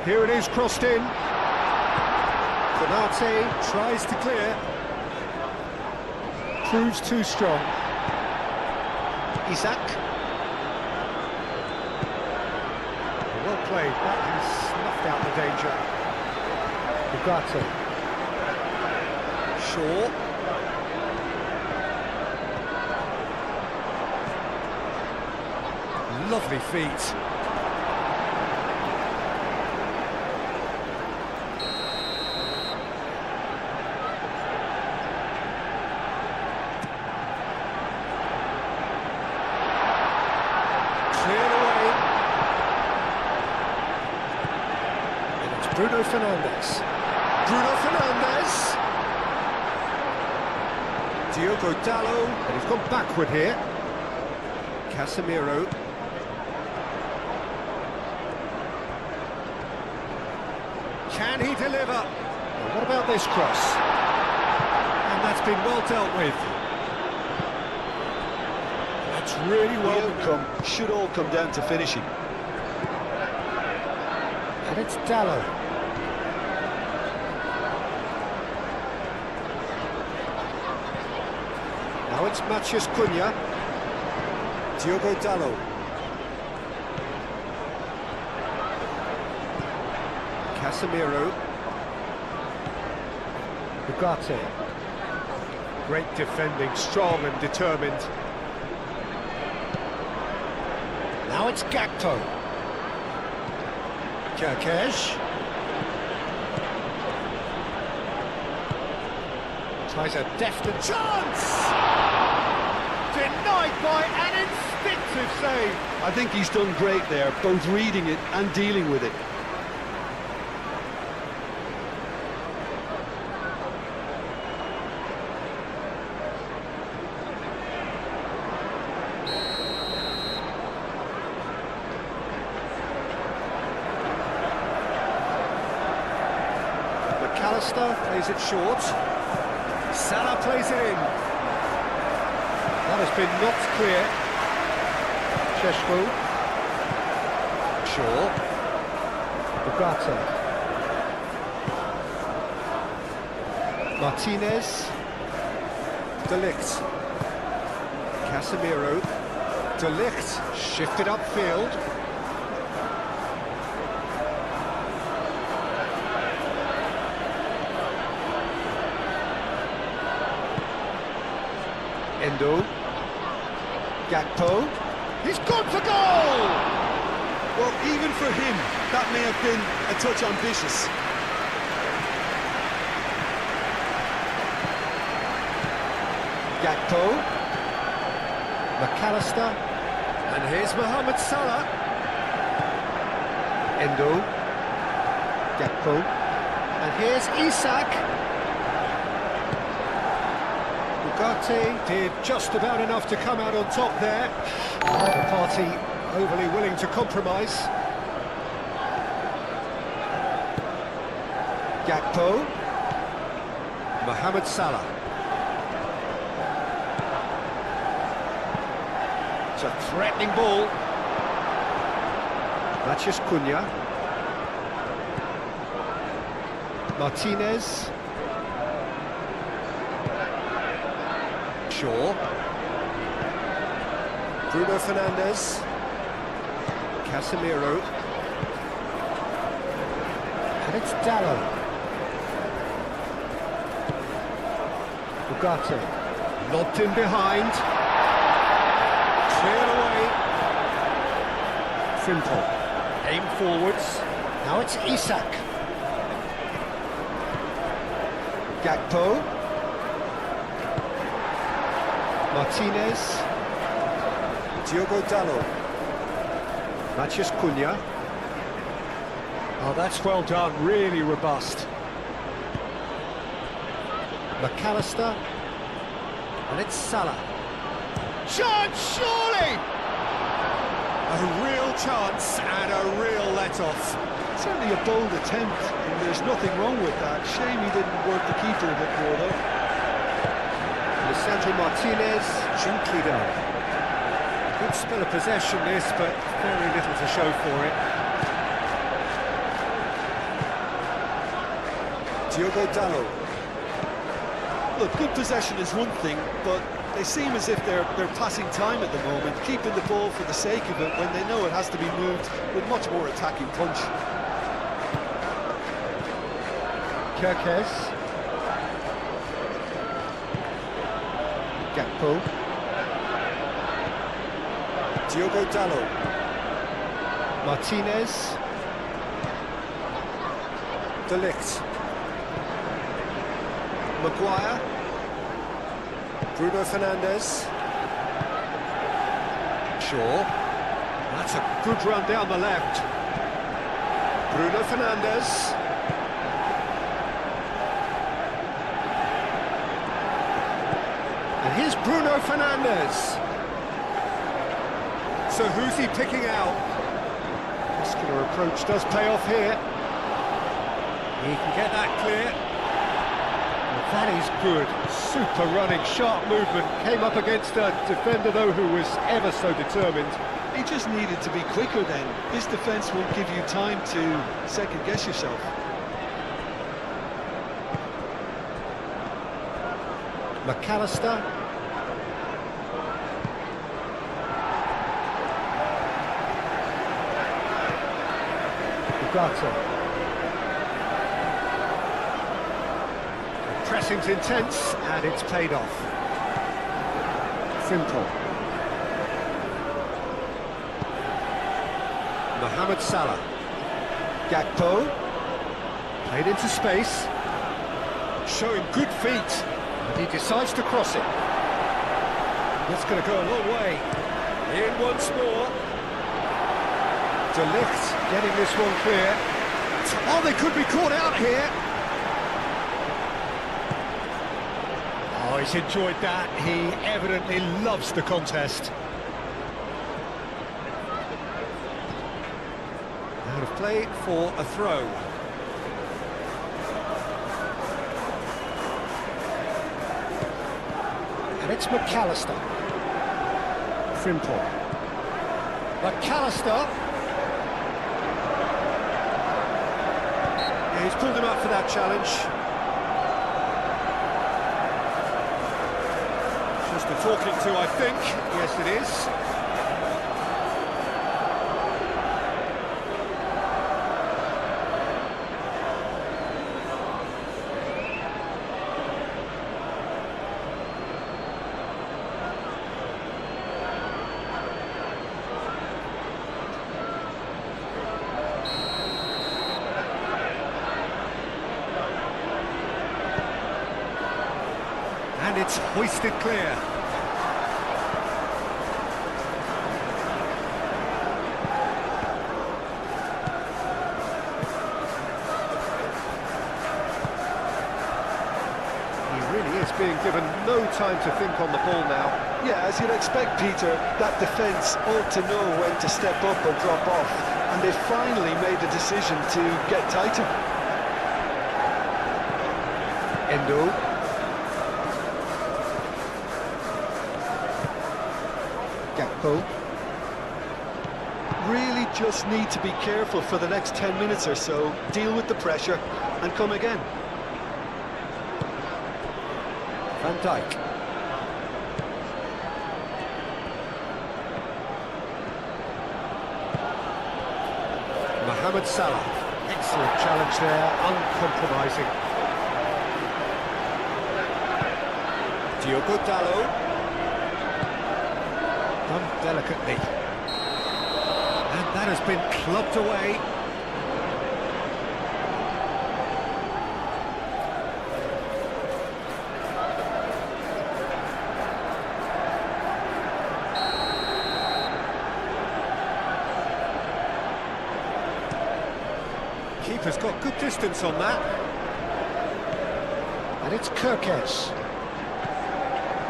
Here it is, crossed in. Konate tries to clear. Proves too strong. Isak. Well played, that has snuffed out the danger. Ugarte. Shaw. Lovely feet. Cleared away. And it's Bruno Fernandes. Bruno Fernandes. Diogo Dalot. And he's gone backward here. Casemiro. Can he deliver? Well, what about this cross? And that's been well dealt with. That's really well. The outcome should all come down to finishing. And it's Dalot. Now it's Matheus Cunha. Diogo Dalot. Casemiro. Ugarte. Great defending, strong and determined. Now it's Gakpo. Kirkes. Tries a deft and chance! Denied by an instinctive save. I think he's done great there, both reading it and dealing with it. McAllister plays it short. Salah plays it in. That has been knocked clear. Šeško. Shaw. Ugarte. Martinez. De Ligt. Casemiro. De Ligt shifted upfield. Endo. Gakpo. He's gone for goal! Well, even for him, that may have been a touch ambitious. Gakpo. McAllister. And here's Mohamed Salah. Endo. Gakpo. And here's Isak. Ugarte did just about enough to come out on top there. The party overly willing to compromise. Gakpo. Mohamed Salah. It's a threatening ball. Matheus Cunha. Martinez. Shaw. Bruno Fernandes. Casemiro. And it's Dallo. Ugarte. Lobbed in behind. Cleared away. Frimpong. Aim forwards. Now it's Isak. Gakpo. Martinez. Diogo Dallo. Matheus Cunha. Oh, that's well done, really robust. McAllister. And it's Salah. Chance, surely! A real chance and a real let-off. Certainly a bold attempt, and there's nothing wrong with that. Shame he didn't work the keeper a bit more, though. Lisandro Martinez, gently done. Good spell of possession this, but very little to show for it. Diogo Dallo. Look, good possession is one thing, but they seem as if they're passing time at the moment, keeping the ball for the sake of it when they know it has to be moved with much more attacking punch. Kerkez. Gakpo. Diogo Dallo. Martinez. De Ligt. Maguire. Bruno Fernandes. Shaw. That's a good run down the left. Bruno Fernandes. And here's Bruno Fernandes. So who's he picking out? Muscular approach does pay off here. He can get that clear. Well, that is good. Super running, sharp movement. Came up against a defender, though, who was ever so determined. He just needed to be quicker then. This defence won't give you time to second-guess yourself. McAllister. Ugarte. The pressing's intense, and it's paid off. Frimpong. Mohamed Salah. Gakpo. Played into space. Showing good feet. And he decides to cross it. That's going to go a long way. In once more. De Ligt getting this one clear. Oh, they could be caught out here. Oh, he's enjoyed that. He evidently loves the contest. Out of play for a throw. And it's McAllister. Frimpong. McAllister. Yeah, he's pulled him up for that challenge. Just a talking to, I think. Yes, it is. And it's hoisted clear. He really is being given no time to think on the ball now. Yeah, as you'd expect, Peter, that defence ought to know when to step up or drop off, and they finally made the decision to get tighter. Endo. Gakpo. Really just need to be careful for the next 10 minutes or so, deal with the pressure and come again. Van Dijk. Mohamed Salah. Excellent challenge there, uncompromising. Diogo Dalot. Done delicately. And that has been clubbed away. Keeper's got good distance on that. And it's Kirkes.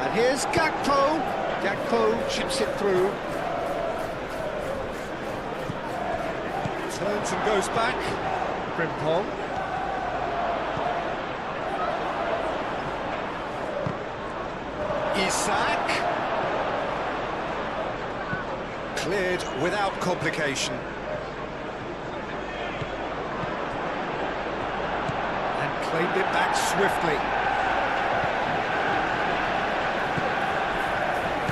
And here's Gakpo. Gakpo chips it through. Turns and goes back. Frimpong. Isak. Cleared without complication. Claimed it back swiftly.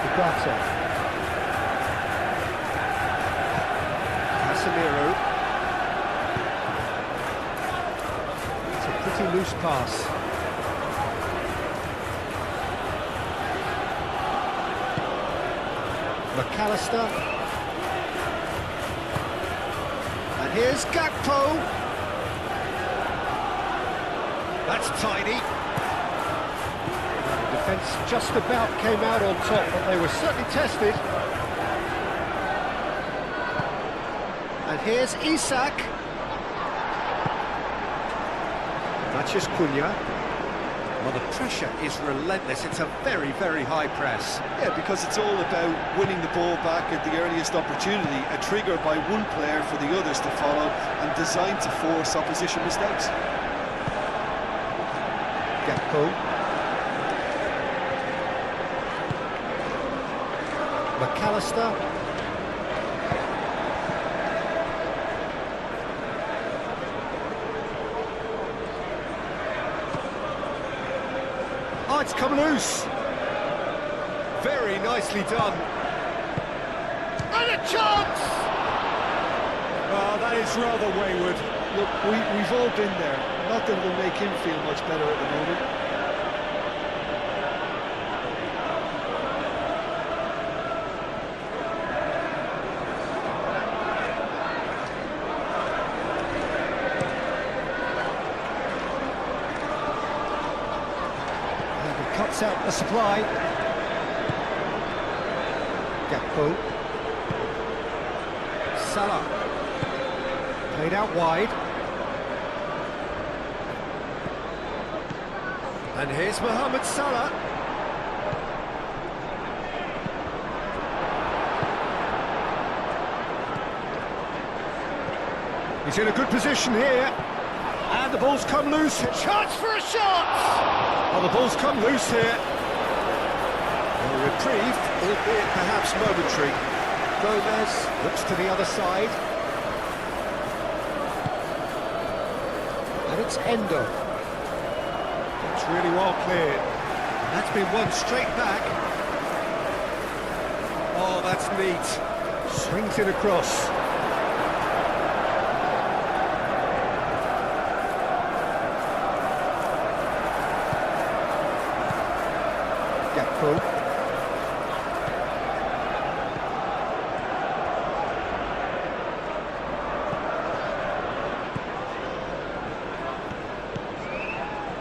Ugarte. Casemiro. It's a pretty loose pass. McAllister. And here's Gakpo. That's tidy. The defence just about came out on top, but they were certainly tested. And here's Isak. Mathias Cunha. Well, the pressure is relentless. It's a very, very high press. Yeah, because it's all about winning the ball back at the earliest opportunity, a trigger by one player for the others to follow and designed to force opposition mistakes. Gakpo. McAllister. Oh, it's come loose. Very nicely done. And a chance! Oh, that is rather wayward. Look, we've all been there. Not that it'll make him feel much better at the moment. And he cuts out the supply. Gakpo. Salah. Played out wide. And here's Mohamed Salah. He's in a good position here. And the ball's come loose. Chance for a shot! Oh, the ball's come loose here. A reprieve, albeit perhaps momentary. Gomez looks to the other side. And it's Endo. It's really well cleared. And that's been won straight back. Oh, that's neat. Swings it across. Gakpo.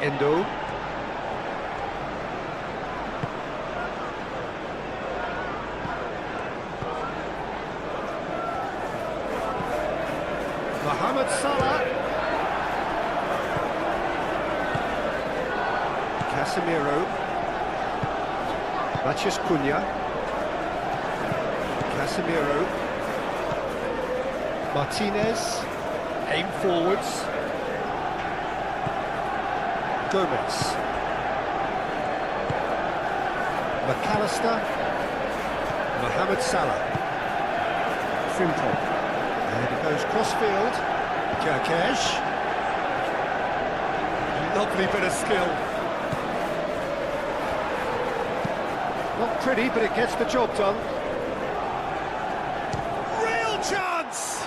Endo. Casemiro. Matheus Cunha. Casemiro. Martinez. Aim forwards. Gomez. McAllister. Mohamed Salah. Frimpong. And it goes cross-field. Kirkesh. Lovely bit of skill. Not pretty, but it gets the job done. Real chance!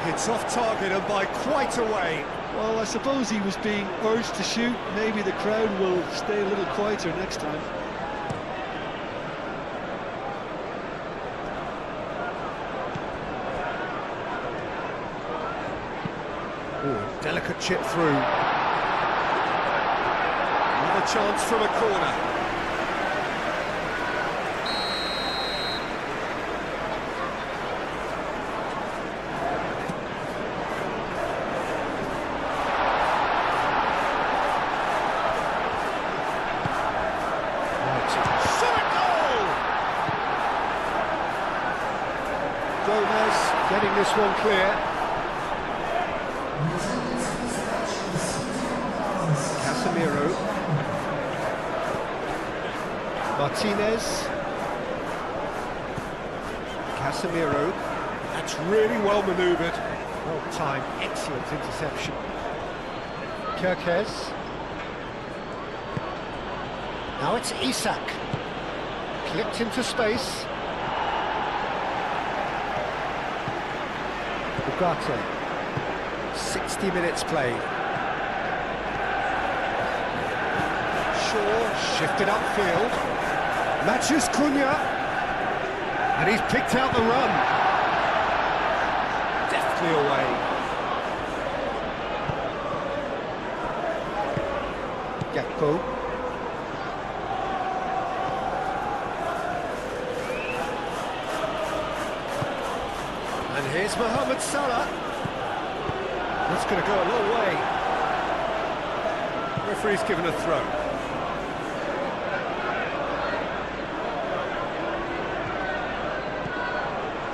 It's off target and by quite a way. Well, I suppose he was being urged to shoot. Maybe the crowd will stay a little quieter next time. Ooh, delicate chip through. Another chance from a corner. Gomez getting this one clear. Casemiro. Martinez. Casemiro. That's really well manoeuvred. Well timed, excellent interception. Kirkesh. Now it's Isak. Clipped into space. Ugarte. 60 minutes played. Shaw shifted upfield. Matheus Cunha. And he's picked out the run. Deftly away. Gakpo. And here's Mohamed Salah. That's going to go a long way. Referee's given a throw.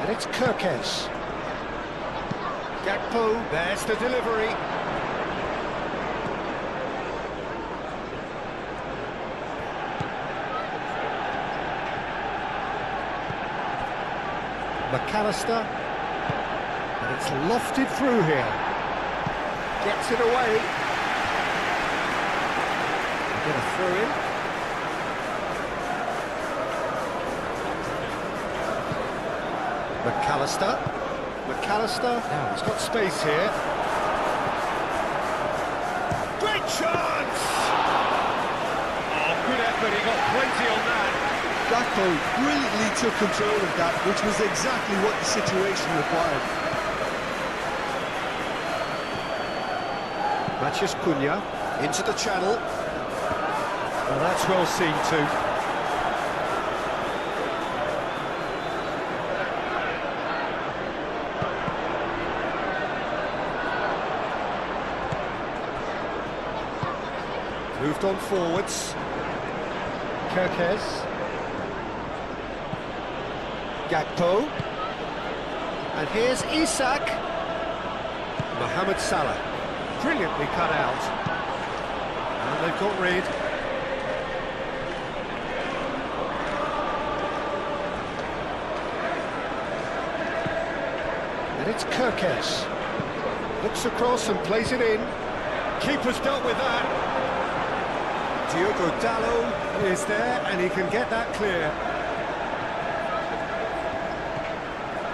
And it's Kirkesh. Gakpo, there's the delivery. McAllister. And it's lofted through here. Gets it away. Get a throw in. McAllister. Now he's got space here. Great chance! Oh, good effort. He got plenty on that. Gakpo brilliantly took control of that, which was exactly what the situation required. Matheus Cunha into the channel. Well, that's well seen too. Moved on forwards. Kirkesh. Gakpo. And here's Isak. Mohamed Salah. Brilliantly cut out. And they've got rid. And it's Kirkesh. Looks across and plays it in. Keeper's dealt with that. Diogo Dalot is there and he can get that clear.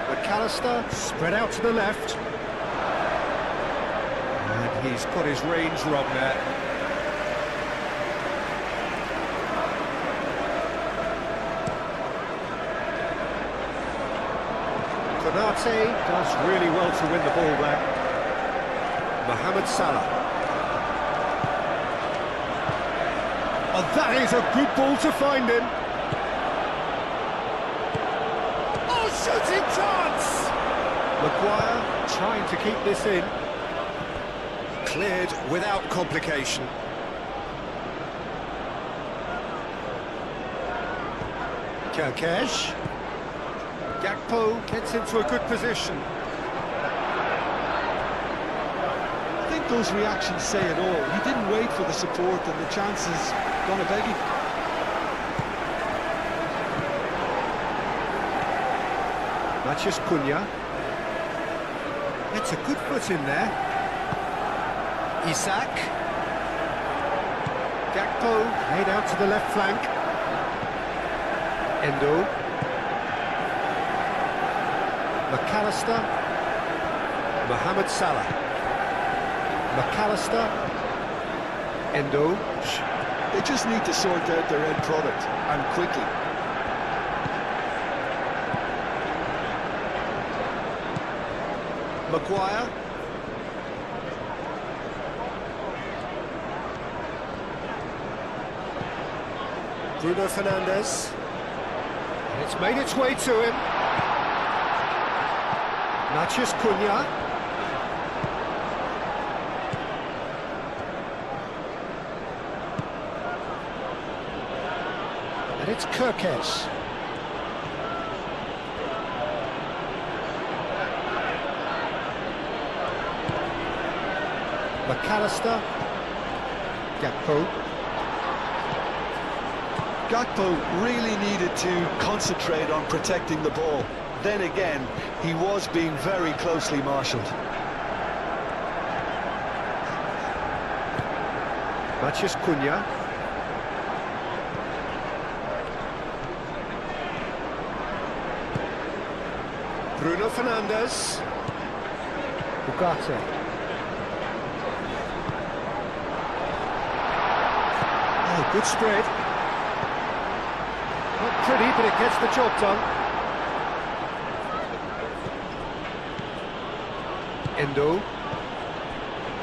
McAllister spread out to the left. And he's got his range wrong there. Konate does really well to win the ball back. Mohamed Salah. Oh, that is a good ball to find him. Oh, shooting chance! Maguire trying to keep this in. Cleared without complication. Kirkesh. Gakpo gets into a good position. I think those reactions say it all. He didn't wait for the support and the chances gonna beg him. Matheus Cunha. Gets a good foot in there. Isak. Gakpo made out to the left flank. Endo. McAllister. Mohamed Salah. McAllister. Endo. They just need to sort out their end product, and quickly. Maguire. Bruno Fernandes. And it's made its way to him. Matheus Cunha. And it's Kirkesh. McAllister. Gakpo. Gakpo really needed to concentrate on protecting the ball. Then again, he was being very closely marshalled. Matheus Cunha. Bruno Fernandes. Ugarte. Oh, good spread. Not pretty, but it gets the job done. Endo.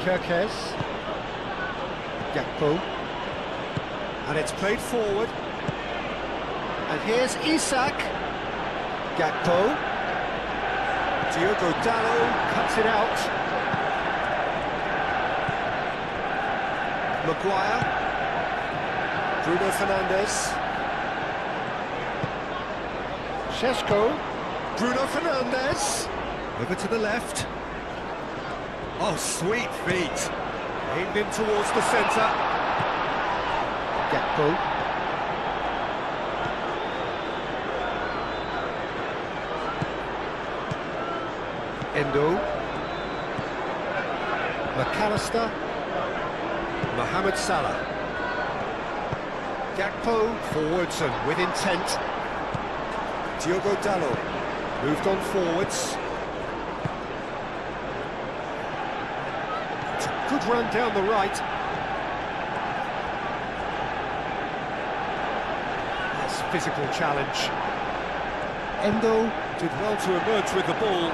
Kirkesh. Gakpo. And it's played forward. And here's Isak. Gakpo. Diogo Dalot cuts it out. Maguire. Bruno Fernandes. Šeško. Bruno Fernandes. Over to the left. Oh, sweet feet. Aimed in towards the centre. Gakpo. Endo. McAllister. Mohamed Salah. Gakpo forwards and with intent. Diogo Dalot moved on forwards. It's a good run down the right. That's physical challenge. Endo did well to emerge with the ball.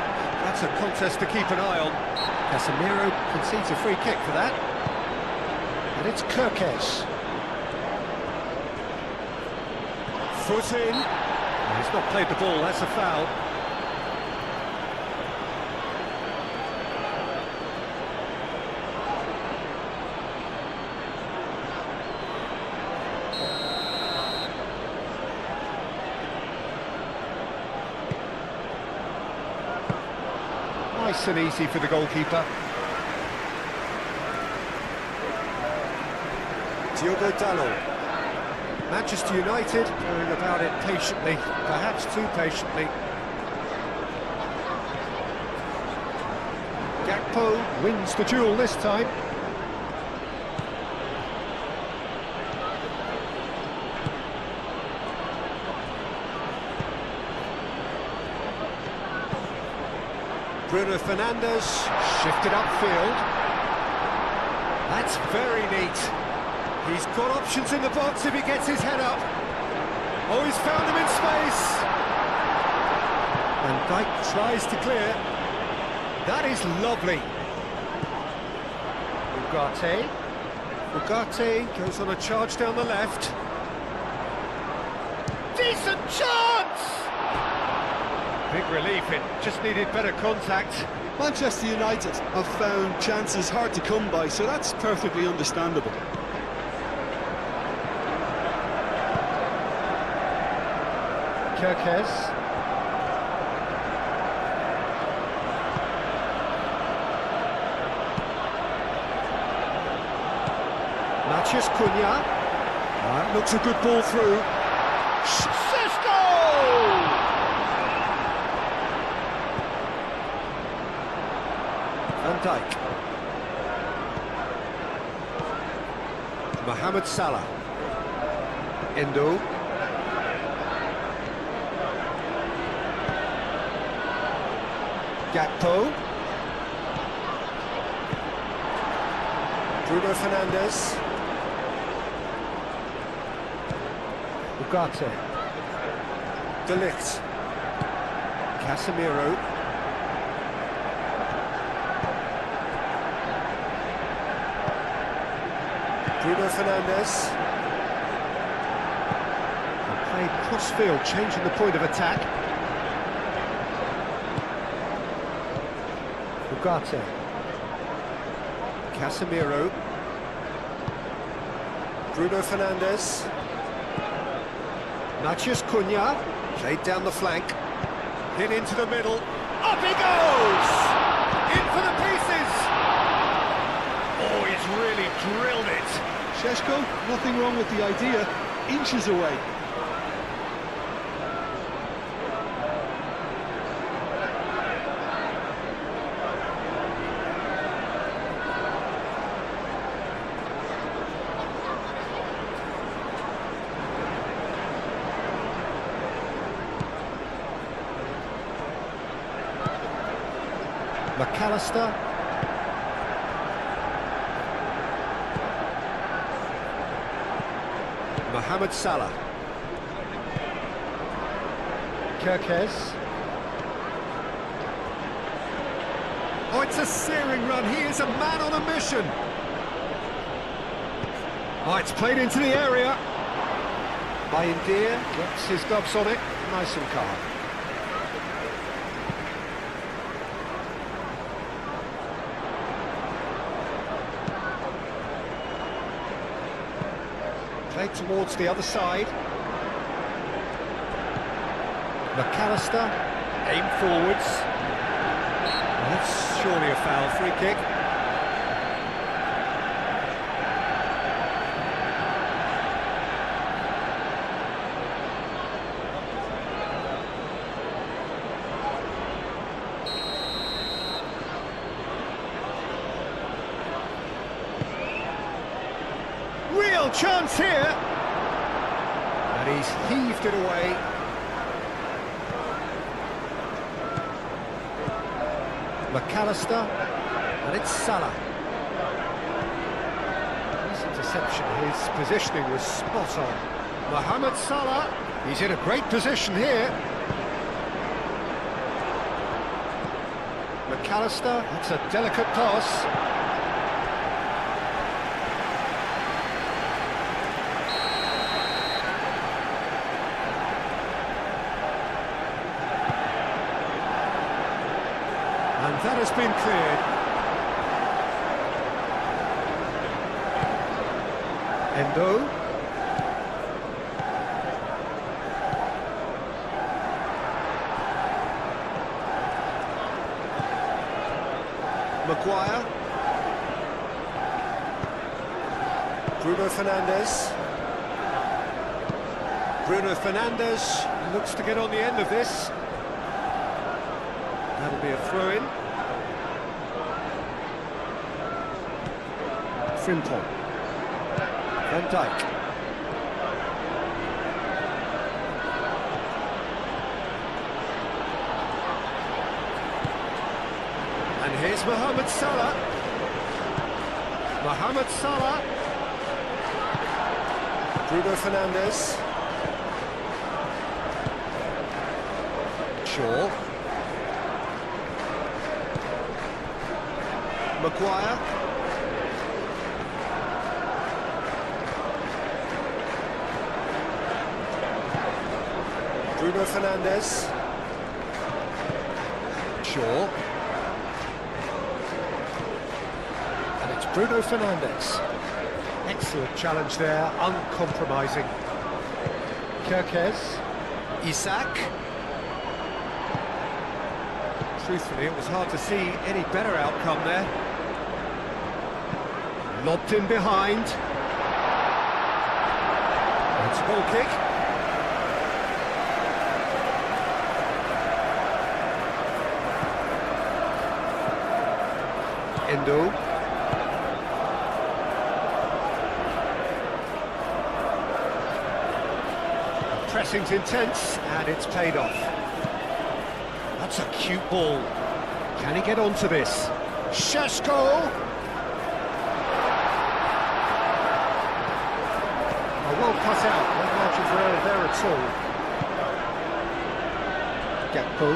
That's a contest to keep an eye on. Casemiro concedes a free kick for that. And it's Kirkesh. Foot in. He's not played the ball, that's a foul. Nice and easy for the goalkeeper. Diogo Dalot. Manchester United going about it patiently, perhaps too patiently. Gakpo wins the duel this time. Bruno Fernandes shifted upfield. That's very neat. He's got options in the box if he gets his head up. Oh, he's found him in space. And Dijk tries to clear. That is lovely. Ugarte. Ugarte goes on a charge down the left. Decent chance! Big relief, it just needed better contact. Manchester United have found chances hard to come by, so that's perfectly understandable. Kirkes. Mathias Cunha. That looks a good ball through. Sesko! Van Dijk. Mohamed Salah. Endo. Gakpo. Bruno Fernandes. Ugarte. De Ligt. Casemiro. Bruno Fernandes. Played cross-field, changing the point of attack. Ugarte. Casemiro. Bruno Fernandes. Mathias Cunha. Played down the flank. Hit into the middle. Up he goes! In for the pieces! Oh, he's really drilled it. Šeško, nothing wrong with the idea, inches away. McAllister. Mohamed Salah. Kirkes. Oh, it's a searing run. He is a man on a mission. Oh, it's played into the area. By India, gets his gloves on it. Nice and calm. Played towards the other side. McAllister, aim forwards. Well, that's surely a foul, free kick. Real chance here, and he's heaved it away. McAllister, and it's Salah. Nice interception, his positioning was spot on. Mohamed Salah, he's in a great position here. McAllister, that's a delicate pass. And that has been cleared. Endo. Maguire. Bruno Fernandes. Bruno Fernandes looks to get on the end of this. That'll be a throw-in. Frimpong. Van Dijk. And here's Mohamed Salah. Mohamed Salah. Bruno Fernandes. Shaw. Maguire. Bruno Fernandes. Shaw. And it's Bruno Fernandes. Excellent challenge there, uncompromising. Kirkes. Isak. Truthfully, it was hard to see any better outcome there. Lobbed in behind. It's a goal kick. Endo. Pressing's intense, and it's paid off. That's a cute ball. Can he get onto this? Flashscore! A well cut out, no margin for error there at all. Gakpo.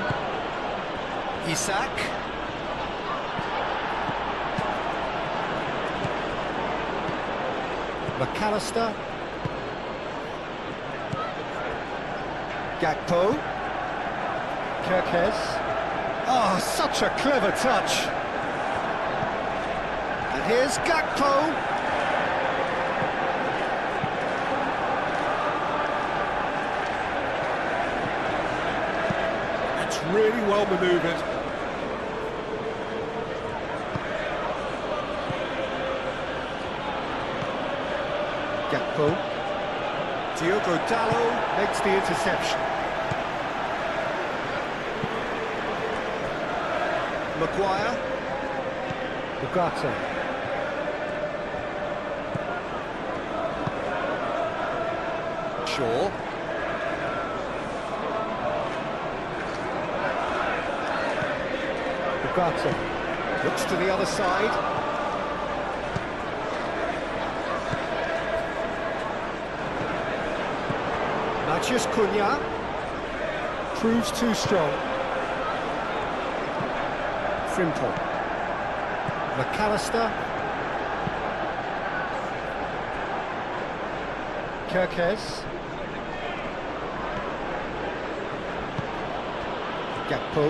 Isak. McAllister. Gakpo. Kirkes. Oh, such a clever touch. And here's Gakpo. That's really well manoeuvred. Gakpo. Diogo Dalot makes the interception. Maguire. Bugatti. Shaw. Bugatti. Looks to the other side. Matheus Cunha. Proves too strong. Frimpong. McAllister. Kirkes. Gakpo.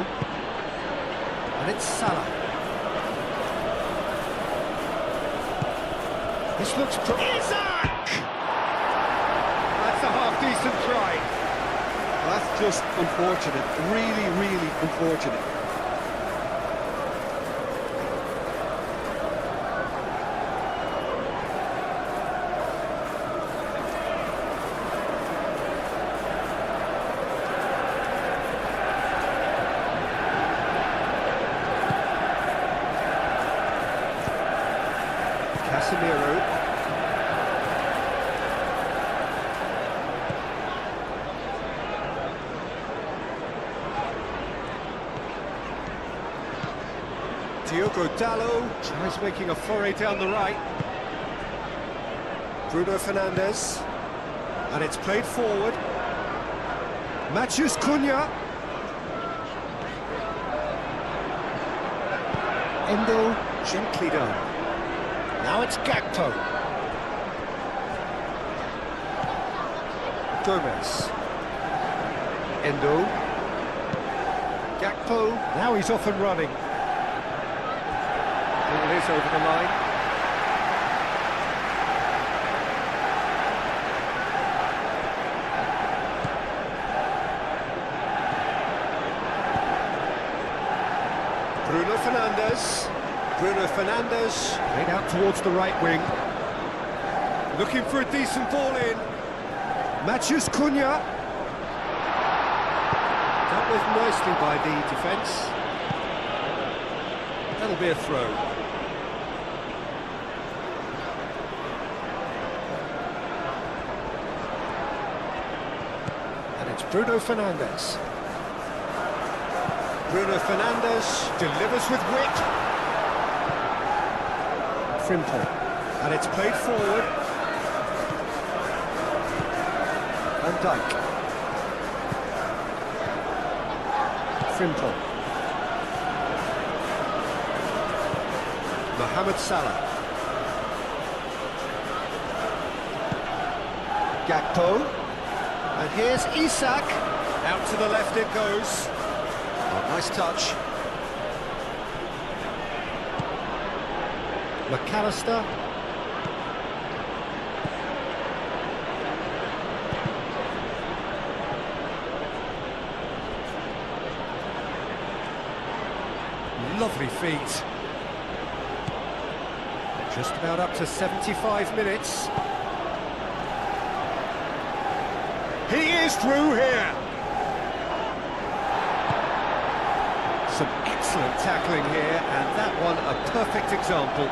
And it's Salah. This looks Isak! That's a half-decent try. That's just unfortunate, really unfortunate. Casemiro. Diogo Dalot tries making a foray down the right. Bruno Fernandes. And it's played forward. Matheus Cunha. Endo, gently done. Now it's Gakpo. Gomez. Endo. Gakpo. Now he's off and running. Ball is over the line. Bruno Fernandes. Bruno Fernandes, played out towards the right wing. Looking for a decent ball in. Matheus Cunha. Dealt with nicely by the defence. That'll be a throw. And it's Bruno Fernandes. Bruno Fernandes delivers with wit. Frimpong. And it's played forward. Van Dijk. Frimpong. Mohamed Salah. Gakpo. And here's Isak. Out to the left it goes. Oh, nice touch. McAllister. lovely feet. Just about up to 75 minutes. He is through here. Some excellent tackling here, and that one a perfect example.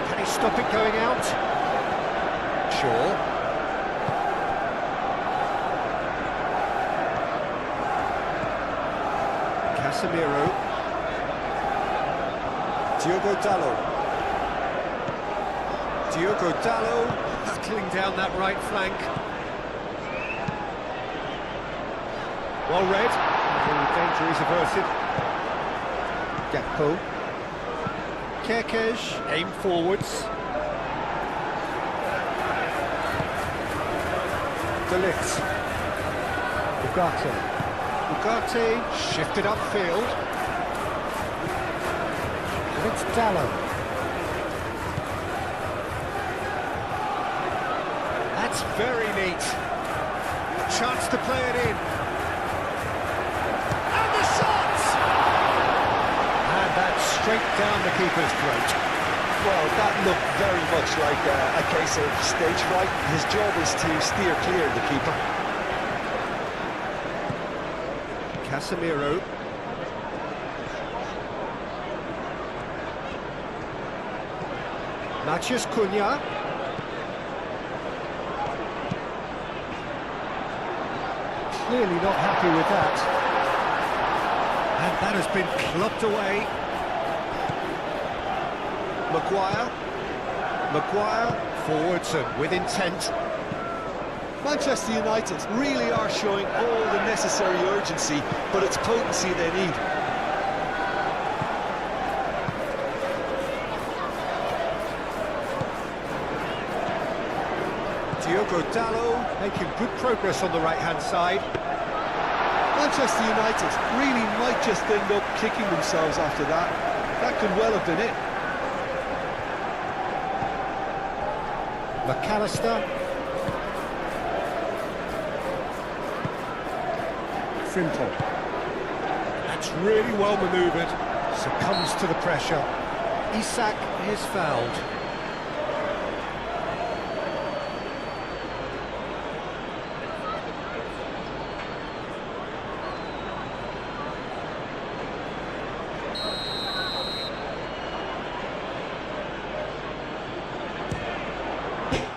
Can he stop it going out? Sure. Casemiro. Diogo Dallo battling down that right flank. Well read. All danger is averted. Gakpo. Kerkez, aim forwards. De Ligt. Ugarte shifted upfield. And it's Dallo. That's very neat. A chance to play it in. And the shot! And that's straight down the keeper's throat. Well, that looked very much like a case of stage fright. His job is to steer clear of the keeper. Casemiro. Matheus Cunha. Clearly not happy with that. And that has been clubbed away. Maguire, forwards and with intent. Manchester United really are showing all the necessary urgency, but it's potency they need. Diogo Dallo making good progress on the right-hand side. Manchester United really might just end up kicking themselves after that. That could well have been it. McAllister. Frimpong. That's really well manoeuvred. Succumbs to the pressure. Isak is fouled.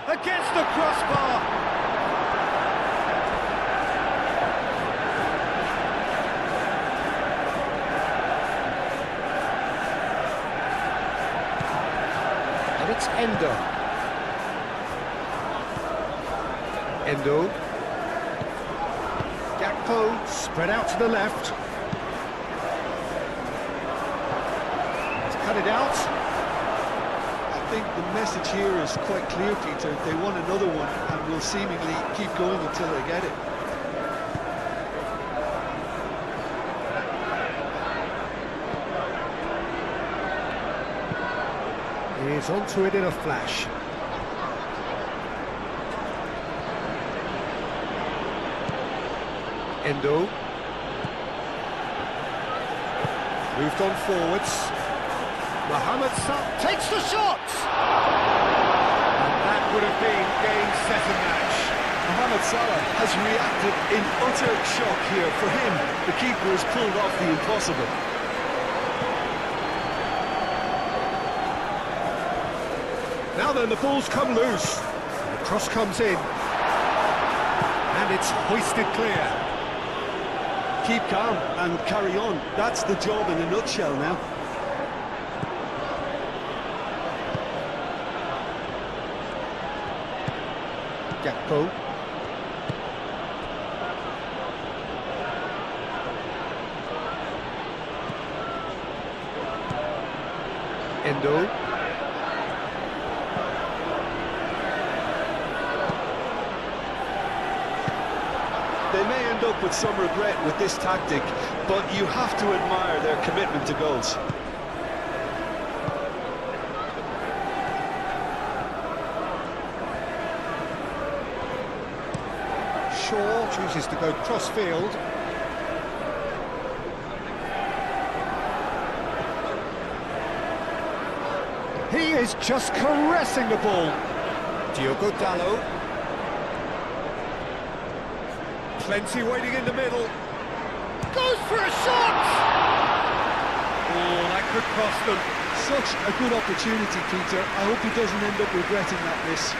Against the crossbar. And it's Endo. Gakpo spread out to the left. Let's cut it out. I think the message here is quite clear, Peter. They want another one and will seemingly keep going until they get it. He's onto it in a flash. Endo. Moved on forwards. Mohamed Salah takes the shot! And that would have been game, set and match. Mohamed Salah has reacted in utter shock here. For him, the keeper has pulled off the impossible. Now then, the ball's come loose. The cross comes in. And it's hoisted clear. Keep calm and carry on. That's the job in a nutshell now. Gakpo. Endo. They may end up with some regret with this tactic, but you have to admire their commitment to goals. Shaw chooses to go cross-field. He is just caressing the ball. Diogo Dalot. Plenty waiting in the middle. Goes for a shot! Oh, that could cost them. Such a good opportunity, Peter. I hope he doesn't end up regretting that miss.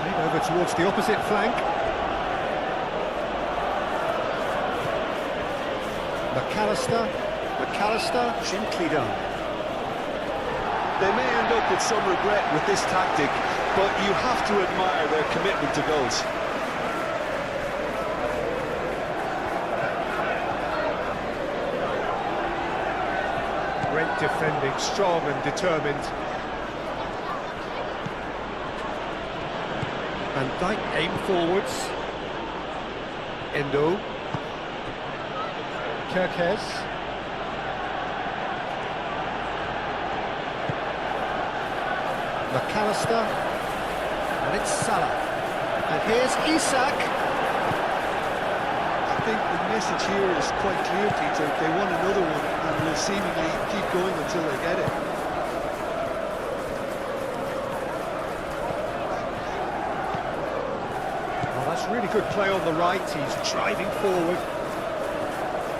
Played over towards the opposite flank. McAllister, gently done. They may end up with some regret with this tactic, but you have to admire their commitment to goals. Great defending, strong and determined. Van Dijk aim forwards. Endo. Kerkez. McAllister. And it's Salah. And here's Isak. I think the message here is quite clear, Peter. They want another one and will seemingly keep going until they get it. That's really good play on the right. He's driving forward.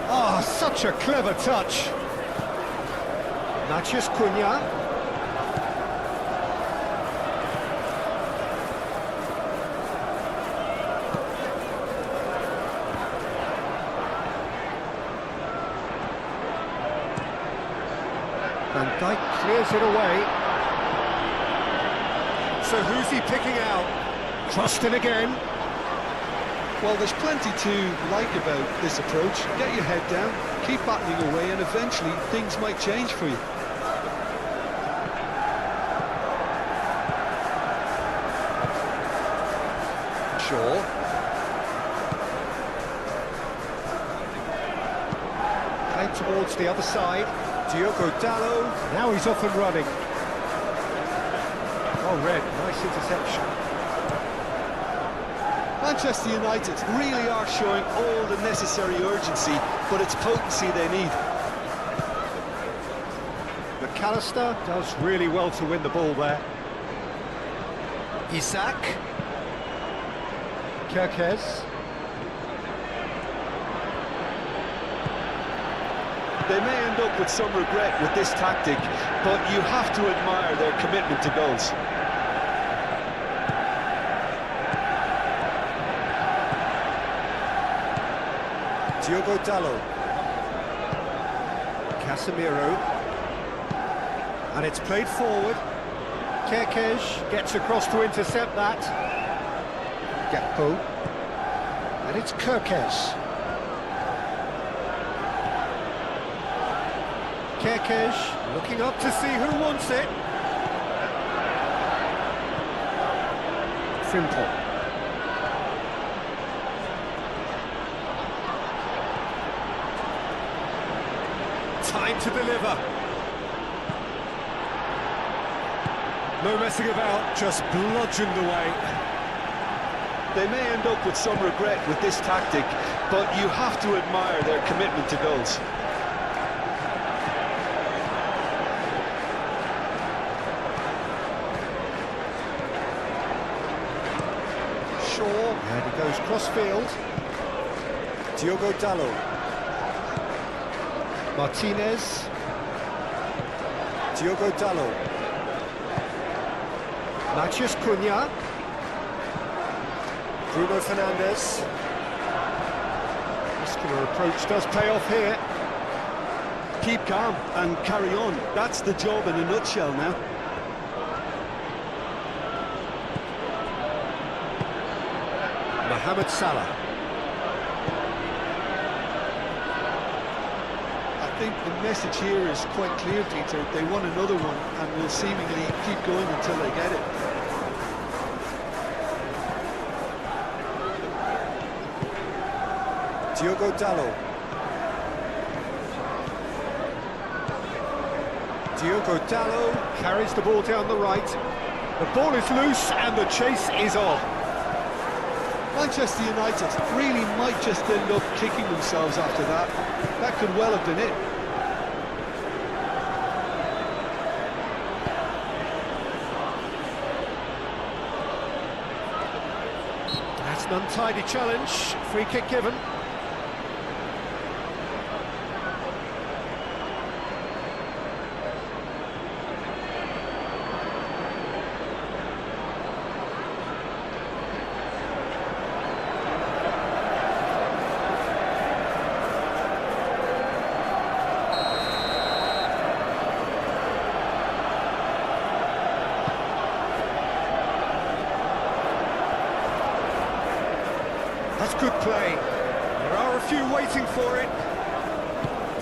Oh, such a clever touch. Matheus Cunha. Van Dijk clears it away. So who's he picking out? Crossed in again. Well, there's plenty to like about this approach. Get your head down, keep battling away, and eventually things might change for you. Shaw. Played towards the other side. Diogo Dalot. Now he's off and running. Oh, Red, nice interception. Manchester United really are showing all the necessary urgency, but it's potency they need. McAllister does really well to win the ball there. Isak. Kerkez. They may end up with some regret with this tactic, but you have to admire their commitment to goals. Diogo Dalot. Casemiro. And it's played forward. Kerkez gets across to intercept that. Gakpo. And it's Kerkez. Kerkez looking up to see who wants it. Frimpong. Time to deliver. No messing about, just bludgeoned away. They may end up with some regret with this tactic, but you have to admire their commitment to goals. Shaw, and he goes cross-field. Diogo Dalot. Martinez. Diogo Dalot. Matheus Cunha. Bruno Fernandes. Muscular approach does pay off here. Keep calm and carry on. That's the job in a nutshell now. Mohamed Salah. I think the message here is quite clear, Peter. They want another one and will seemingly keep going until they get it. Diogo Dalot. Diogo Dalot carries the ball down the right. The ball is loose and the chase is on. Manchester United really might just end up kicking themselves after that. That could well have been it. That's an untidy challenge. Free kick given. That's good play. There are a few waiting for it.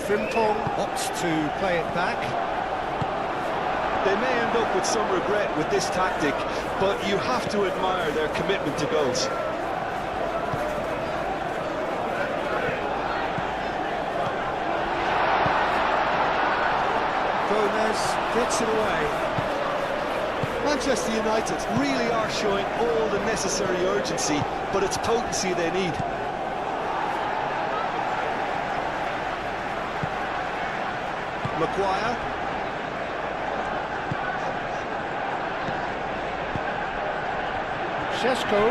Frimpong opts to play it back. They may end up with some regret with this tactic, but you have to admire their commitment to goals. Gomez gets it away. Manchester United really are showing all the necessary urgency, but it's potency they need. Maguire. Šeško.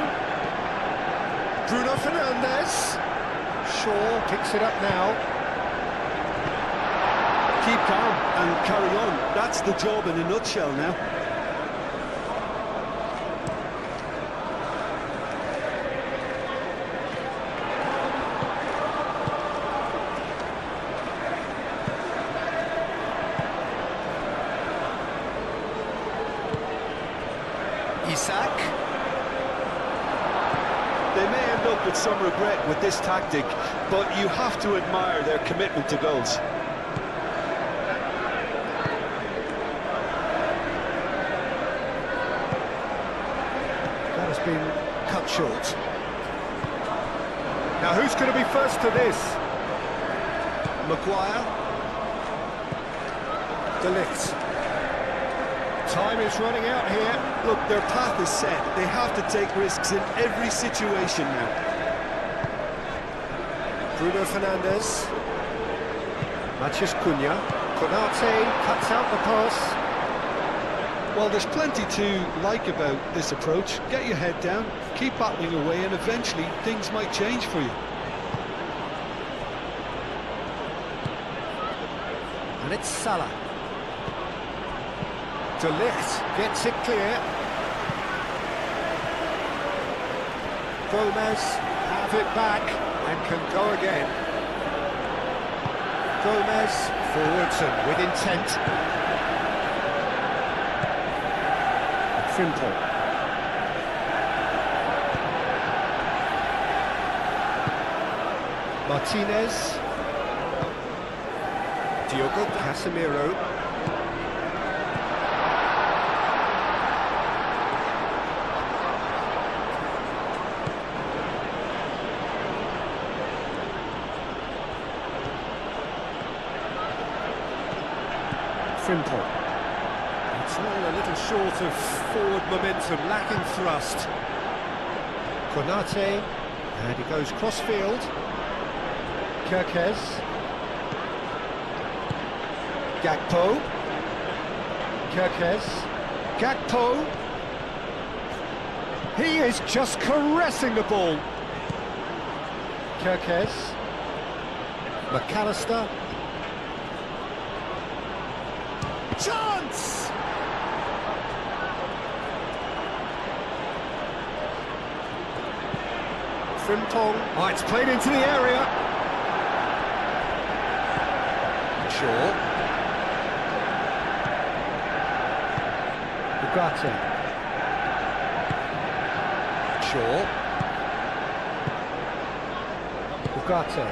Bruno Fernandes. Shaw picks it up now. Keep calm and carry on. That's the job in a nutshell now. Isak. They may end up with some regret with this tactic, but you have to admire their commitment to goals. That has been cut short. Now who's going to be first to this? Maguire. De Ligt. Time is running out here. Look, their path is set. They have to take risks in every situation now. Bruno Fernandes. Matheus Cunha. Konate cuts out the pass. Well, there's plenty to like about this approach. Get your head down, keep battling away, and eventually things might change for you. And it's Salah. De Ligt gets it clear. Gomez have it back and can go again. Gomez forwards and with intent. Frimpong. Martinez. Diogo Casemiro. Frimpong. It's all a little short of forward momentum, lacking thrust. Konate, and he goes cross-field. Kerkez. Gakpo. Kerkez. Gakpo. He is just caressing the ball. Kerkez. McAllister. Chance! Frimpong. Oh, it's played into the area. Shaw. Ugarte. Shaw. Ugarte.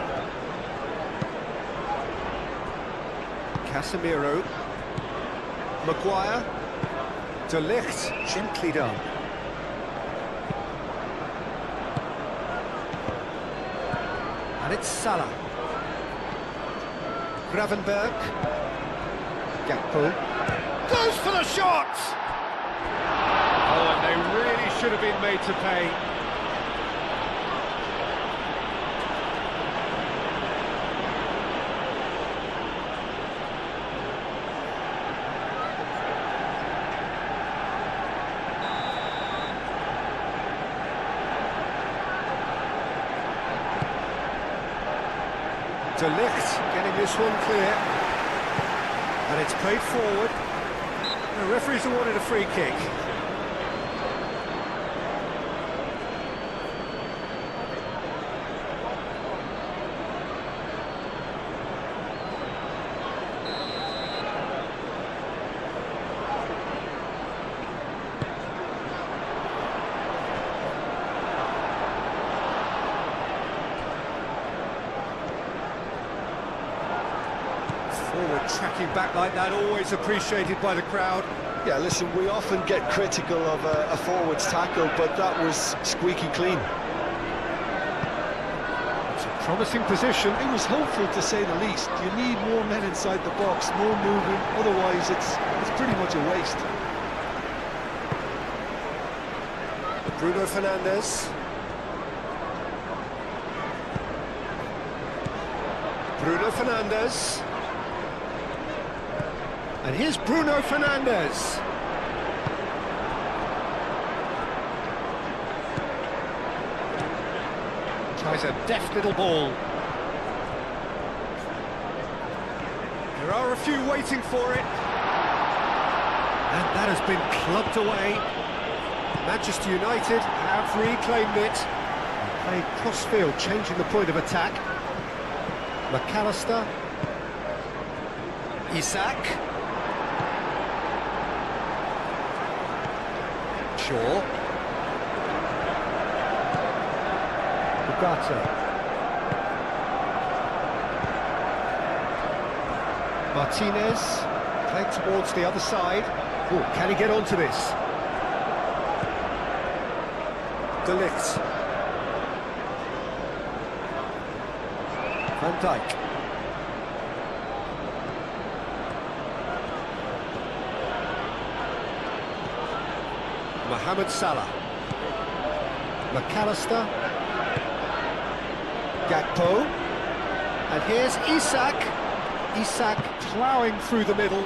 Casemiro. Maguire. De Ligt, gently done. And it's Salah. Gravenberg. Gakpo. Goes for the shot! Oh, and they really should have been made to pay. De Ligt getting this one clear, and it's played forward. The referee's awarded a free kick. Forward tracking back like that, always appreciated by the crowd. Yeah, listen, we often get critical of a forward's tackle, but that was squeaky clean. It's a promising position. It was hopeful, to say the least. You need more men inside the box, more movement, otherwise it's pretty much a waste. Bruno Fernandes. Bruno Fernandes. And here's Bruno Fernandes. Tries a deft little ball. There are a few waiting for it. And that has been clubbed away. Manchester United have reclaimed it. Played cross-field, changing the point of attack. McAllister. Isak. Shaw. Ugarte. Martinez. Played towards the other side. Oh, can he get onto this? De Ligt. Van Dijk. Mohamed Salah. McAllister. Gakpo. And here's Isak. Isak ploughing through the middle.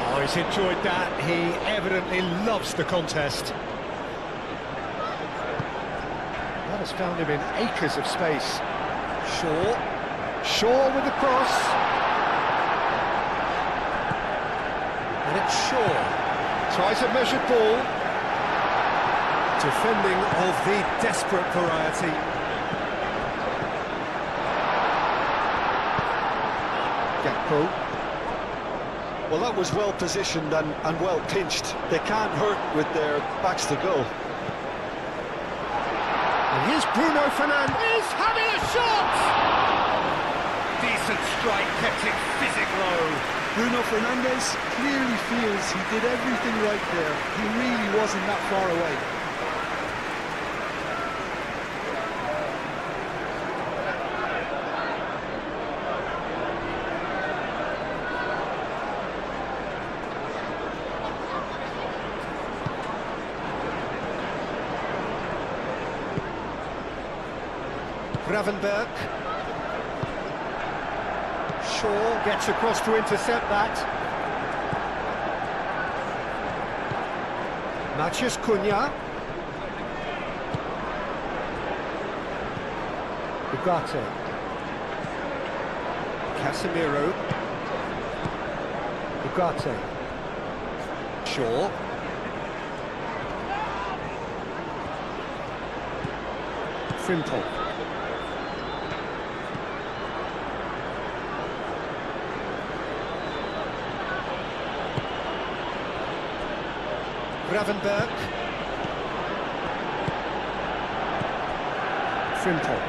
Oh, he's enjoyed that. He evidently loves the contest. That has found him in acres of space. Shaw. Shaw with the cross. And it's Shaw. Tries a measured ball. Defending of the desperate variety. Gakpo. Well, that was well positioned and well pinched. They can't hurt with their backs to goal. And here's Bruno Fernandes having a shot! Decent strike, kept it physic low. Bruno Fernandes clearly feels he did everything right there. He really wasn't that far away. Gravenberg. Shaw gets across to intercept that. Matheus Cunha. Ugarte. Casemiro. Ugarte. Shaw. Frimpong. Gravenberg. Frimpong.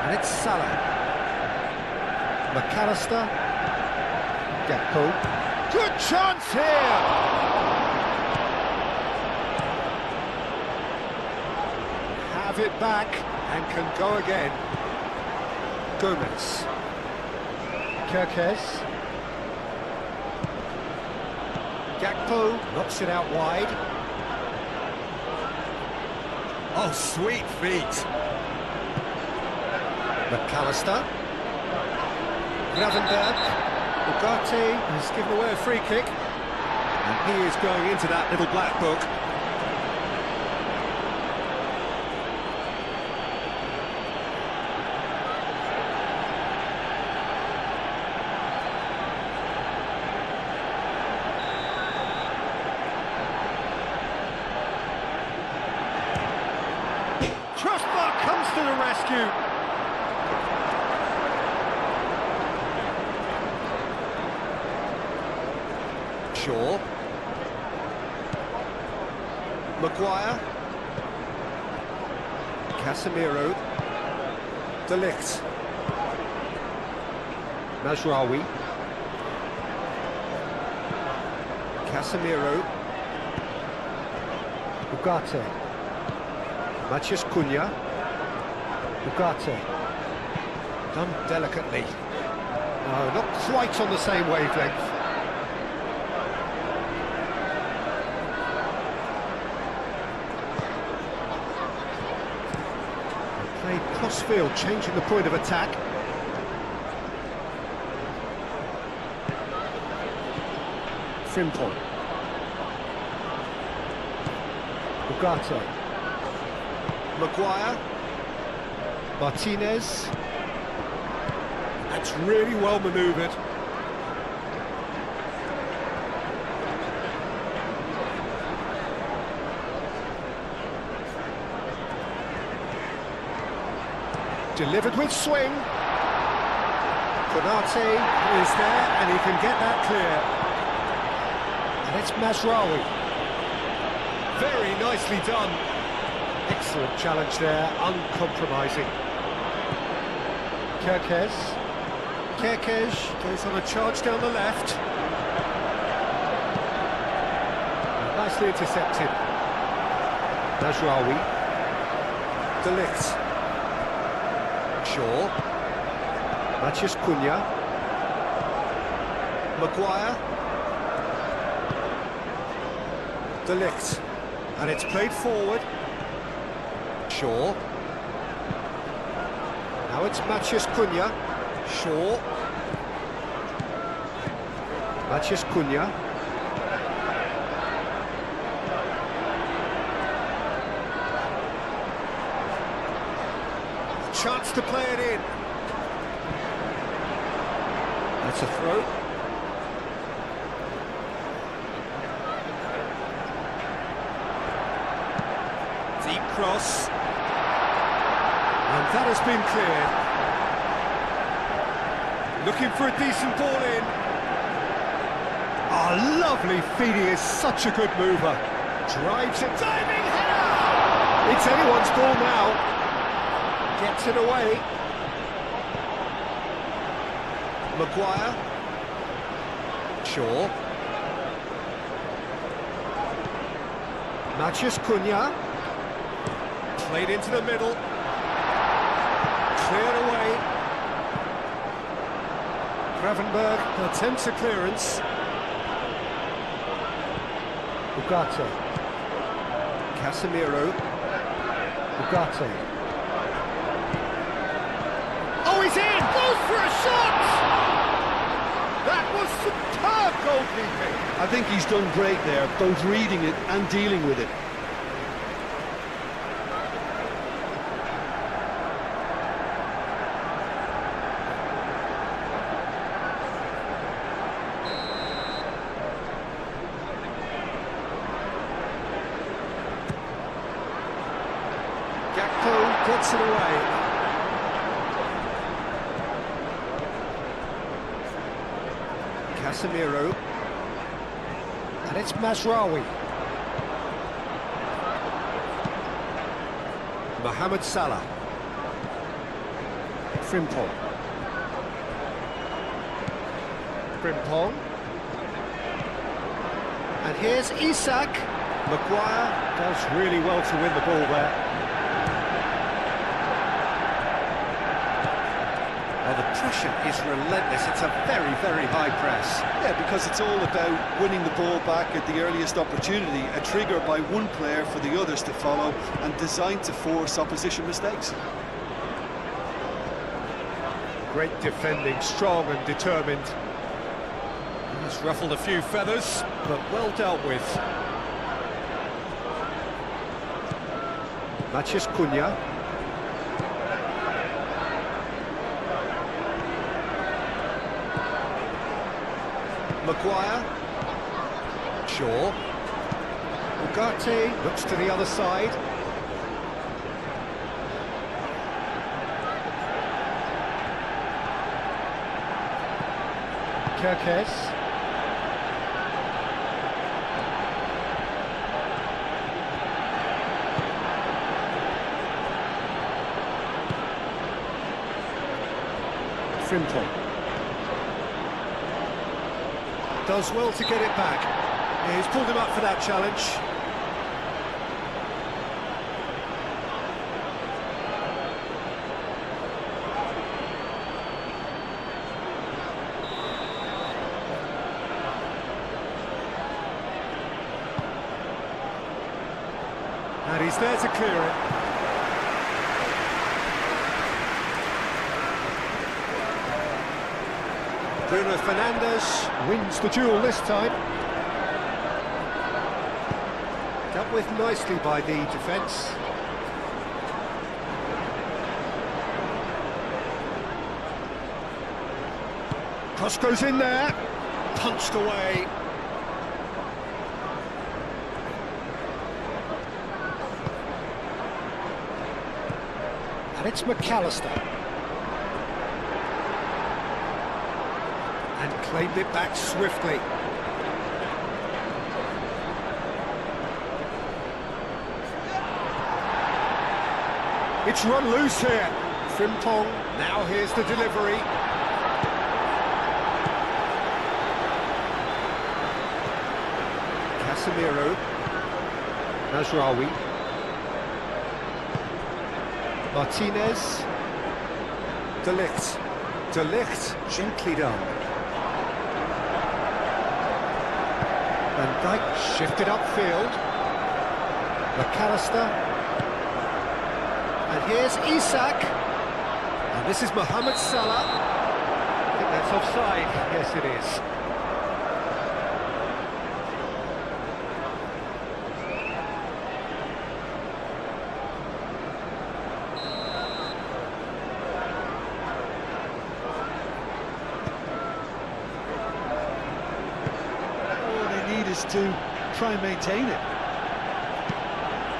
And it's Salah. McAllister. Gakpo. Good chance here! it back and can go again. Gomez. Kirkes. Gakpo knocks it out wide. Oh, sweet feet. McAllister. Gravenberg. Ugarte has given away a free kick. And he is going into that little black book. Trustbar comes to the rescue. Shaw. Maguire. Casemiro. De Ligt. Mazraoui. Casemiro. Ugarte. Matheus Cunha. Ugarte. Done delicately. No, not quite on the same wavelength. Played cross-field, changing the point of attack. Frimpong. Ugarte. Maguire. Martinez. That's really well manoeuvred. Delivered with swing. Konate is there and he can get that clear. And it's Mazraoui. Very nicely done. Excellent challenge there, uncompromising. Kirkes. Kirkes goes on a charge down the left. Nicely intercepted. Mazraoui. De Ligt. Shaw. Matheus Cunha. Maguire. De Ligt. And it's played forward. Shaw. Now it's Matheus Cunha. Shaw. Matheus Cunha. Chance to play it in. That's a throw. Deep cross. And that has been cleared. Looking for a decent ball in. Oh, lovely feed, he is such a good mover. Drives it. Diving header! It's anyone's ball now. Gets it away. Maguire. Shaw. Matheus Cunha. Played into the middle. Cleared away. Gravenberg attempts a clearance. Ugarte. Casemiro. Ugarte. Oh, he's in! Goes for a shot! That was superb goalkeeping. I think he's done great there, both reading it and dealing with it. Gakpo gets it away. Casemiro. And it's Mazraoui. Mohamed Salah. Frimpong. Frimpong. And here's Isak. Maguire does really well to win the ball there. Well, the pressure is relentless. It's a very, very high press. Yeah, because it's all about winning the ball back at the earliest opportunity, a trigger by one player for the others to follow, and designed to force opposition mistakes. Great defending, strong and determined. He's ruffled a few feathers, but well dealt with. Matheus Cunha. Maguire. Shaw. Ugarte looks to the other side. Kerkez. Frimpong. Does well to get it back. Yeah, he's pulled him up for that challenge. And he's there to clear it. Bruno Fernandes wins the duel this time. Dealt with nicely by the defence. Cross goes in there, punched away. And it's McAllister. And claimed it back swiftly. It's run loose here. Frimpong, now here's the delivery. Casemiro. Mazraoui. Martinez. De Ligt. De Ligt, gently done. Van Dijk shifted upfield. McAllister. And here's Isak. And this is Mohamed Salah. I think that's offside. Yes, it is. Is to try and maintain it.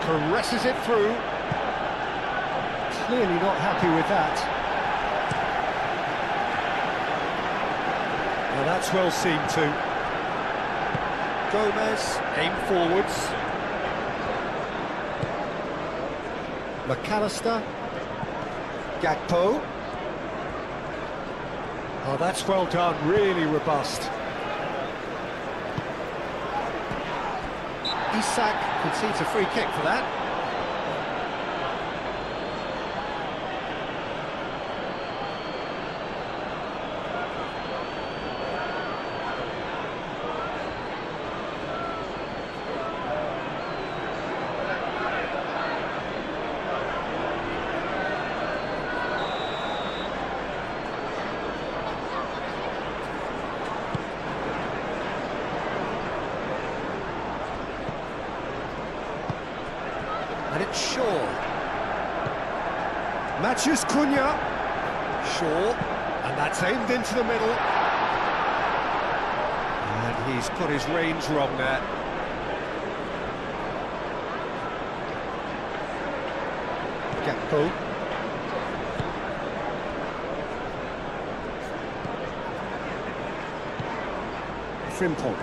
Caresses it through. Clearly not happy with that. Now that's well seen too. Gomez, aim forwards. McAllister. Gakpo. Oh, that's well done, really robust. Isak concedes a free kick for that. And it's Shaw. Matheus Cunha. Shaw. And that's aimed into the middle. And he's put his range wrong there. Gakpo. Frimpong.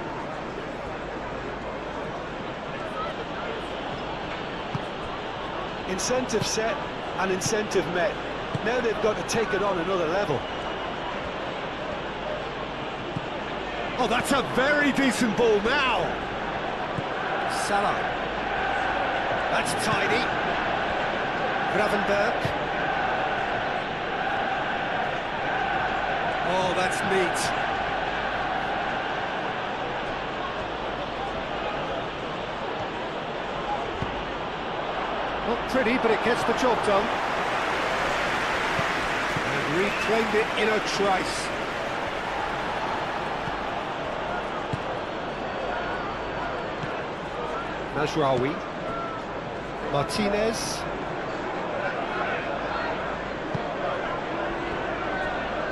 Incentive set and incentive met. Now they've got to take it on another level. Oh, that's a very decent ball now. Salah. That's tidy. Gravenberg. Oh, that's neat. Not pretty, but it gets the job done. And reclaimed it in a trice. Mazraoui. Martinez.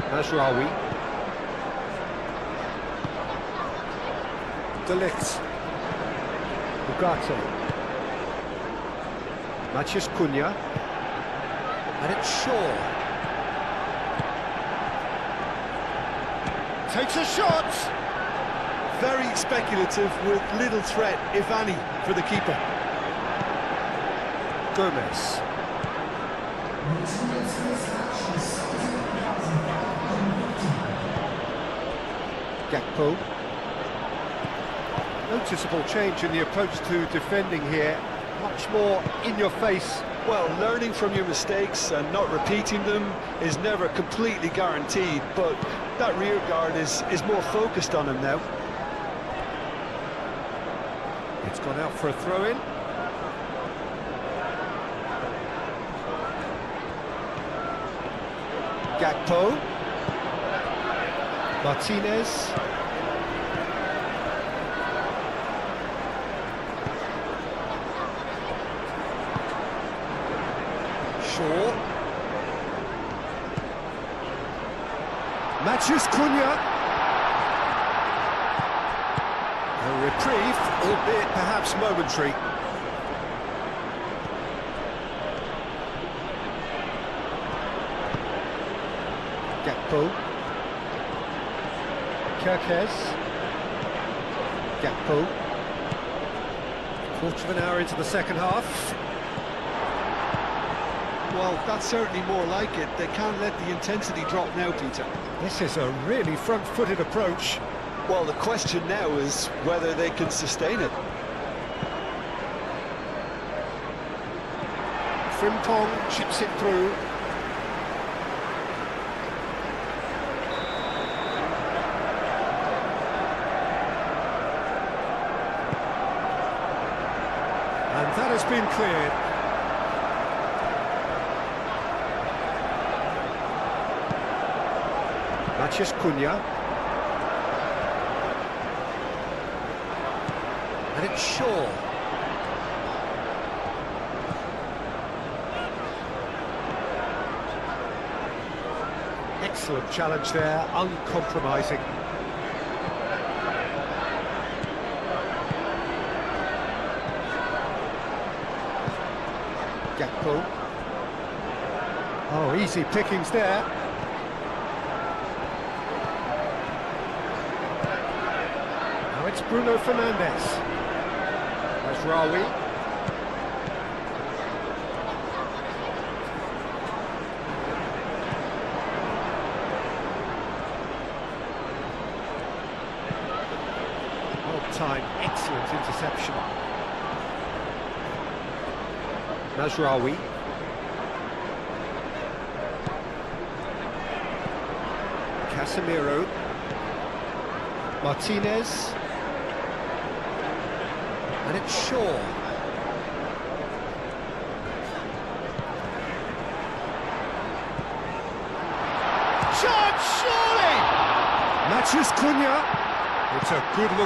Mazraoui. De Ligt. Ugarte. Matheus Cunha. And it's Shaw. Takes a shot! Very speculative with little threat, if any, for the keeper. Gomez. Gakpo. Noticeable change in the approach to defending here. Much more in your face. Well, learning from your mistakes and not repeating them is never completely guaranteed, but that rear guard is more focused on him now. It's gone out for a throw-in. Gakpo. Martinez. Shaw. Matheus Cunha. A reprieve, albeit perhaps momentary. Gakpo. Kerkez. Gakpo. Quarter of an hour into the second half. Well, that's certainly more like it. They can't let the intensity drop now, Peter. This is a really front-footed approach. Well, the question now is whether they can sustain it. Frimpong chips it through. And that has been cleared. Matheus Cunha. And it's Shaw. Excellent challenge there, uncompromising. Gakpo. Oh, easy pickings there. Now it's Bruno Fernandes. Mazraoui. Well-timed, excellent interception. Mazraoui. Casemiro. Martinez. And it's Shaw. Shot, surely! Matheus Cunha. It's a good look.